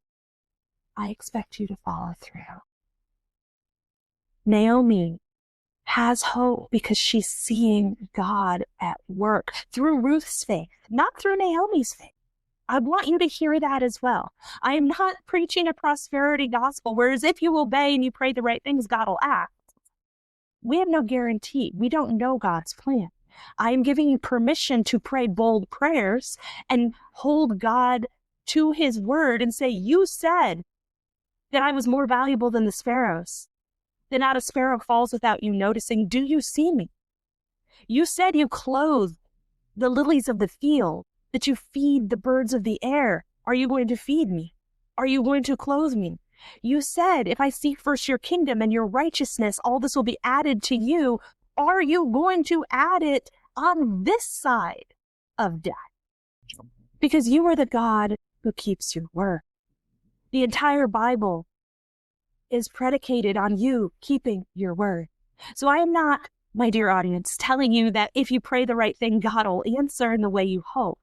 I expect you to follow through. Naomi has hope because she's seeing God at work through Ruth's faith, not through Naomi's faith. I want you to hear that as well. I am not preaching a prosperity gospel, whereas if you obey and you pray the right things, God will act. We have no guarantee. We don't know God's plan. I am giving you permission to pray bold prayers and hold God to his word and say, you said that I was more valuable than the sparrows, that not a sparrow falls without you noticing. Do you see me? You said you clothe the lilies of the field, that you feed the birds of the air. Are you going to feed me? Are you going to clothe me? You said, if I seek first your kingdom and your righteousness, all this will be added to you. Are you going to add it on this side of death? Because you are the God who keeps your word. The entire Bible is predicated on you keeping your word. So I am not my dear audience, telling you that if you pray the right thing, God will answer in the way you hope.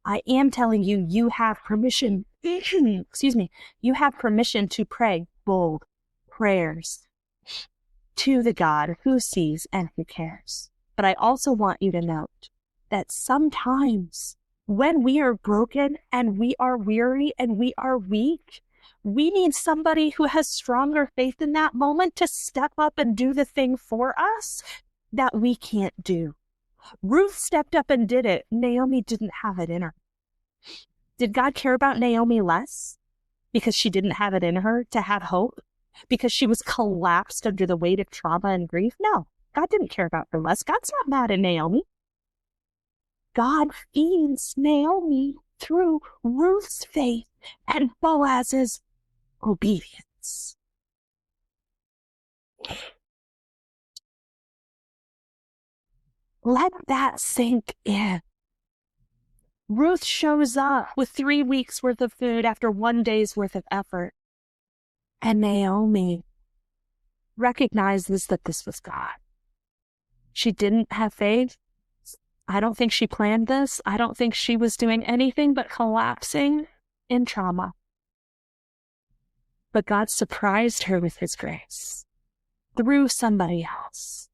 I am telling you, you have permission, excuse me, you have permission to pray bold prayers to the God who sees and who cares. But I also want you to note that sometimes when we are broken and we are weary and we are weak, we need somebody who has stronger faith in that moment to step up and do the thing for us that we can't do. Ruth stepped up and did it. Naomi didn't have it in her. Did God care about Naomi less because she didn't have it in her to have hope? Because she was collapsed under the weight of trauma and grief? No, God didn't care about her less. God's not mad at Naomi. God feeds Naomi through Ruth's faith and Boaz's obedience. Let that sink in. Ruth shows up with 3 weeks worth of food after 1 day's worth of effort. And Naomi recognizes that this was God. She didn't have faith. I don't think she planned this. I don't think she was doing anything but collapsing in trauma. But God surprised her with his grace through somebody else.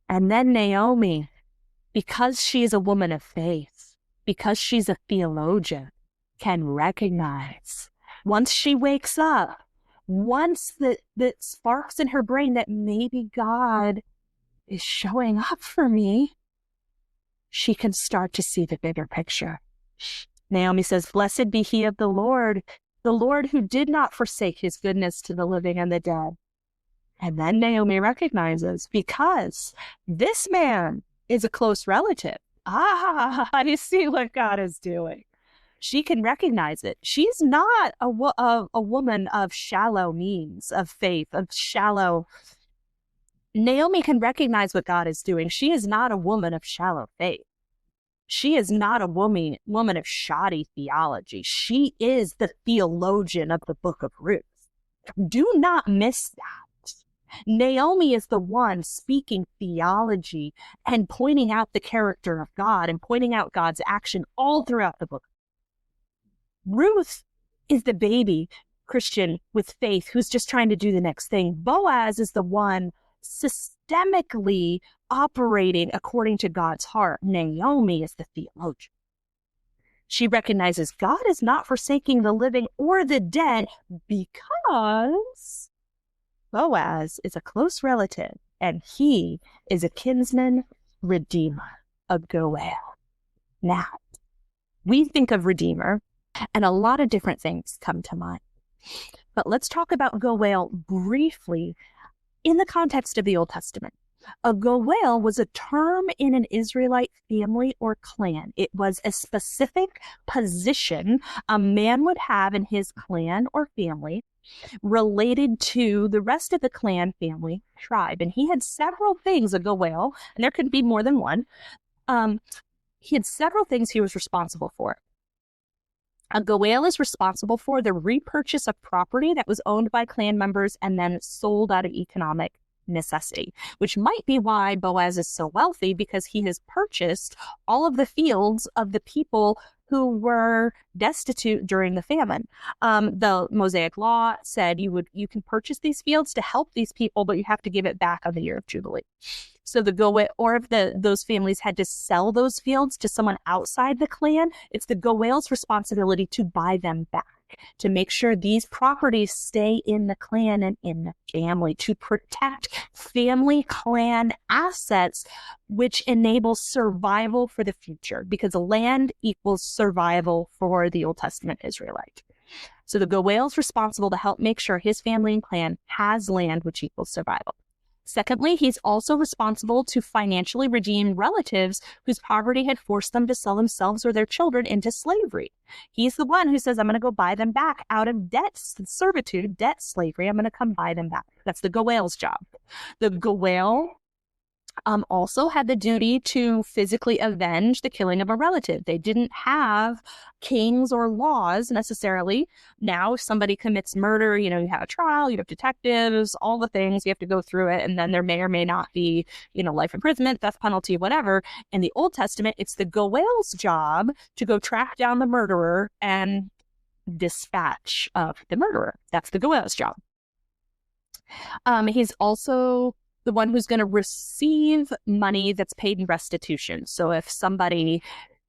And then Naomi, because she is a woman of faith, because she's a theologian, can recognize once she wakes up, once that sparks in her brain that maybe God is showing up for me, she can start to see the bigger picture. Naomi says, "Blessed be he of the Lord who did not forsake his goodness to the living and the dead." And then Naomi recognizes, because this man is a close relative. I see what God is doing. She can recognize it. She's not a woman of shallow means, of faith, of shallow. Naomi can recognize what God is doing. She is not a woman of shallow faith. She is not a woman of shoddy theology. She is the theologian of the Book of Ruth. Do not miss that. Naomi is the one speaking theology and pointing out the character of God and pointing out God's action all throughout the book. Ruth is the baby Christian with faith who's just trying to do the next thing. Boaz is the one systemically operating according to God's heart. Naomi is the theologian. She recognizes God is not forsaking the living or the dead because Boaz is a close relative and he is a kinsman redeemer, a goel. Now, we think of redeemer and a lot of different things come to mind. But let's talk about goel briefly in the context of the Old Testament. A goel was a term in an Israelite family or clan. It was a specific position a man would have in his clan or family related to the rest of the clan, family, tribe. And he had several things, a goel, and there could be more than one. He had several things he was responsible for. A goel is responsible for the repurchase of property that was owned by clan members and then sold out of economic necessity, which might be why Boaz is so wealthy, because he has purchased all of the fields of the people who were destitute during the famine. The Mosaic law said you can purchase these fields to help these people, but you have to give it back on the year of Jubilee. So the goel, or if those families had to sell those fields to someone outside the clan, it's the goel's responsibility to buy them back, to make sure these properties stay in the clan and in the family, to protect family clan assets, which enables survival for the future, because land equals survival for the Old Testament Israelite. So the goel's responsible to help make sure his family and clan has land, which equals survival. Secondly, he's also responsible to financially redeem relatives whose poverty had forced them to sell themselves or their children into slavery. He's the one who says, I'm going to go buy them back out of debt, servitude, debt, slavery. I'm going to come buy them back. That's the goel's job. The goel also had the duty to physically avenge the killing of a relative. They didn't have kings or laws necessarily. Now, if somebody commits murder, you have a trial, you have detectives, all the things, you have to go through it, and then there may or may not be, life imprisonment, death penalty, whatever. In the Old Testament, it's the goel's job to go track down the murderer and dispatch of the murderer. That's the goel's job. He's also the one who's going to receive money that's paid in restitution. So if somebody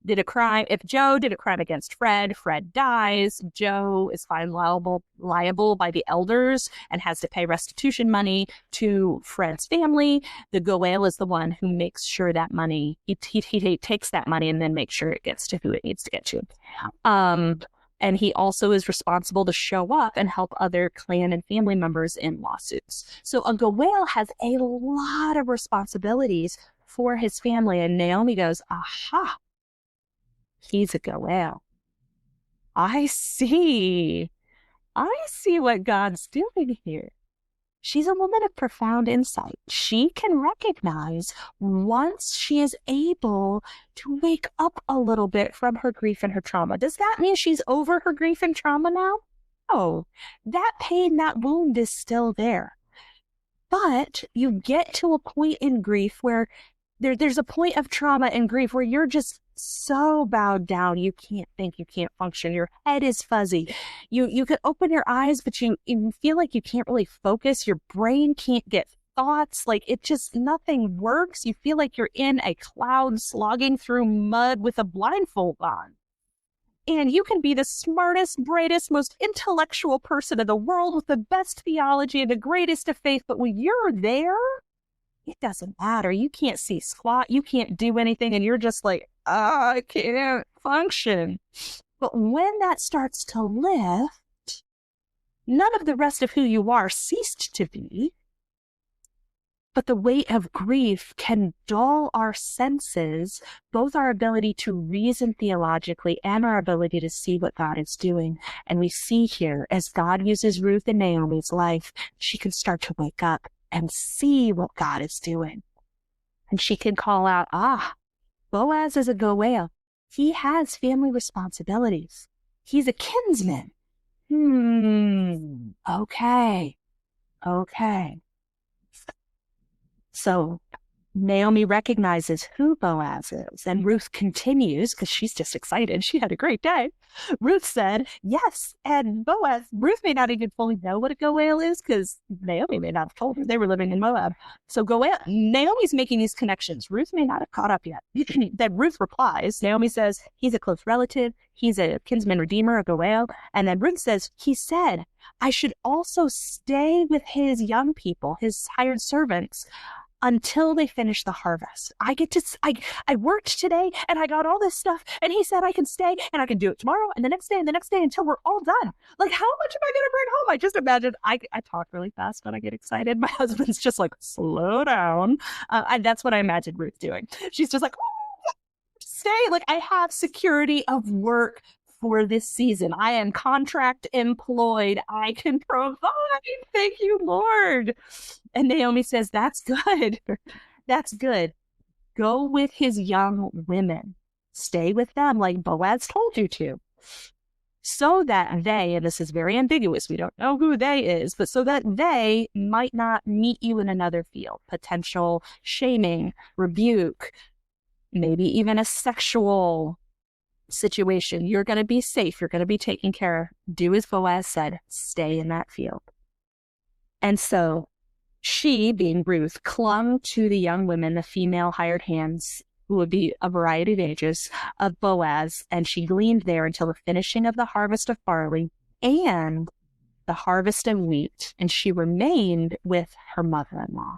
did a crime, if Joe did a crime against Fred dies, Joe is found liable by the elders and has to pay restitution money to Fred's family. The goel is the one who makes sure that money, he takes that money and then makes sure it gets to who it needs to get to. And he also is responsible to show up and help other clan and family members in lawsuits. So a goel has a lot of responsibilities for his family. And Naomi goes, aha, he's a goel. I see what God's doing here. She's a woman of profound insight. She can recognize once she is able to wake up a little bit from her grief and her trauma. Does that mean she's over her grief and trauma now? No, that pain, that wound is still there. But you get to a point in grief where there's a point of trauma and grief where you're just so bowed down, you can't think, you can't function, your head is fuzzy. You can open your eyes, but you feel like you can't really focus. Your brain can't get thoughts. Like nothing works. You feel like you're in a cloud slogging through mud with a blindfold on. And you can be the smartest, brightest, most intellectual person in the world with the best theology and the greatest of faith. But when you're there, it doesn't matter. You can't see squat. You can't do anything. And you're just like, I can't function. But when that starts to lift, none of the rest of who you are ceased to be. But the weight of grief can dull our senses, both our ability to reason theologically and our ability to see what God is doing. And we see here, as God uses Ruth in Naomi's life, she can start to wake up and see what God is doing. And she can call out, Boaz is a goel. He has family responsibilities. He's a kinsman. Okay. So Naomi recognizes who Boaz is, and Ruth continues, because she's just excited. She had a great day. Ruth said, yes, and Boaz, Ruth may not even fully know what a goel is, because Naomi may not have told her. They were living in Moab. So Naomi's making these connections. Ruth may not have caught up yet. Then Ruth replies, Naomi says, he's a close relative. He's a kinsman redeemer, a goel. And then Ruth says, he said, I should also stay with his young people, his hired servants, until they finish the harvest. I worked today and I got all this stuff, and he said I can stay and I can do it tomorrow and the next day until we're all done. Like, how much am I going to bring home? I just imagine I talk really fast when I get excited. My husband's just like, slow down. That's what I imagine Ruth doing. She's just like, stay. Like, I have security of work for this season. I am contract employed. I can provide. Thank you, Lord. And Naomi says, that's good. That's good. Go with his young women. Stay with them like Boaz told you to. So that they, and this is very ambiguous, we don't know who they is, but so that they might not meet you in another field. Potential shaming, rebuke, maybe even a sexual situation. You're going to be safe. You're going to be taken care of. Do as Boaz said. Stay in that field. And so she, being Ruth, clung to the young women, the female hired hands, who would be a variety of ages, of Boaz, and she gleaned there until the finishing of the harvest of barley and the harvest of wheat, and she remained with her mother-in-law.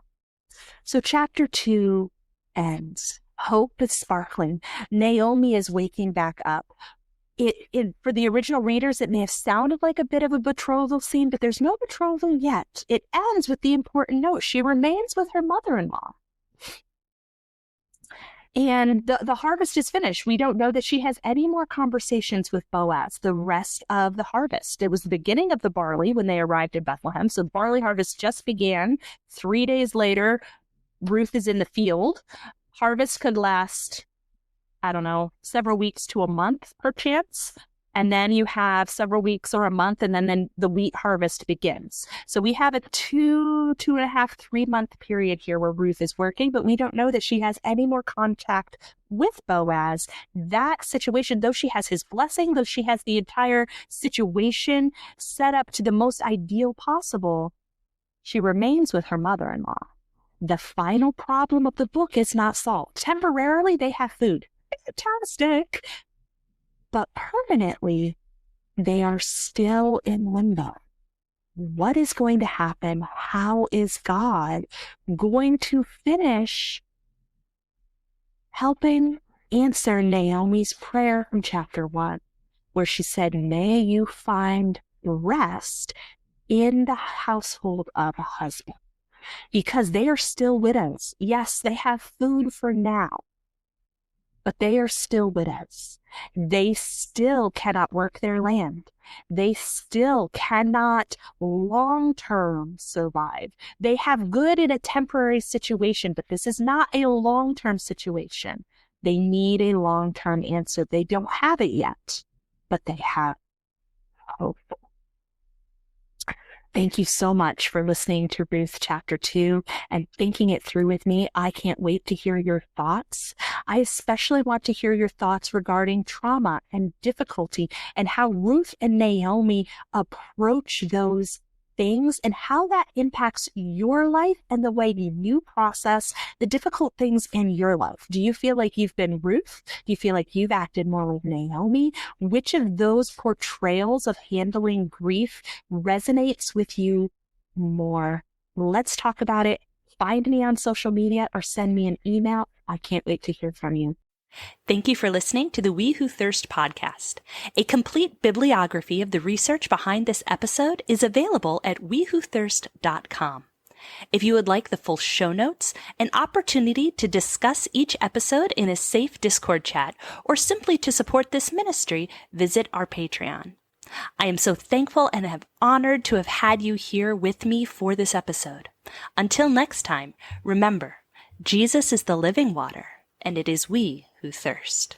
So chapter 2 ends. Hope is sparkling. Naomi is waking back up. For the original readers, it may have sounded like a bit of a betrothal scene, but there's no betrothal yet. It ends with the important note. She remains with her mother-in-law. And the harvest is finished. We don't know that she has any more conversations with Boaz the rest of the harvest. It was the beginning of the barley when they arrived in Bethlehem. So the barley harvest just began. 3 days later, Ruth is in the field. Harvest could last, I don't know, several weeks to a month, perchance. And then you have several weeks or a month, and then the wheat harvest begins. So we have a 2.5, 3-month period here where Ruth is working, but we don't know that she has any more contact with Boaz. That situation, though she has his blessing, though she has the entire situation set up to the most ideal possible, she remains with her mother-in-law. The final problem of the book is not solved. Temporarily, they have food. Fantastic. But permanently, they are still in limbo. What is going to happen? How is God going to finish helping answer Naomi's prayer from chapter 1, where she said, may you find rest in the household of a husband? Because they are still widows. Yes, they have food for now, but they are still widows. They still cannot work their land. They still cannot long-term survive. They have good in a temporary situation, but this is not a long-term situation. They need a long-term answer. They don't have it yet, but they have hope. Thank you so much for listening to Ruth chapter 2 and thinking it through with me. I can't wait to hear your thoughts. I especially want to hear your thoughts regarding trauma and difficulty and how Ruth and Naomi approach those things and how that impacts your life and the way you process the difficult things in your life. Do you feel like you've been Ruth? Do you feel like you've acted more like Naomi? Which of those portrayals of handling grief resonates with you more? Let's talk about it. Find me on social media or send me an email. I can't wait to hear from you. Thank you for listening to the We Who Thirst podcast. A complete bibliography of the research behind this episode is available at wewhothirst.com. If you would like the full show notes, an opportunity to discuss each episode in a safe Discord chat, or simply to support this ministry, visit our Patreon. I am so thankful and have honored to have had you here with me for this episode. Until next time, remember, Jesus is the living water, and it is we who thirst.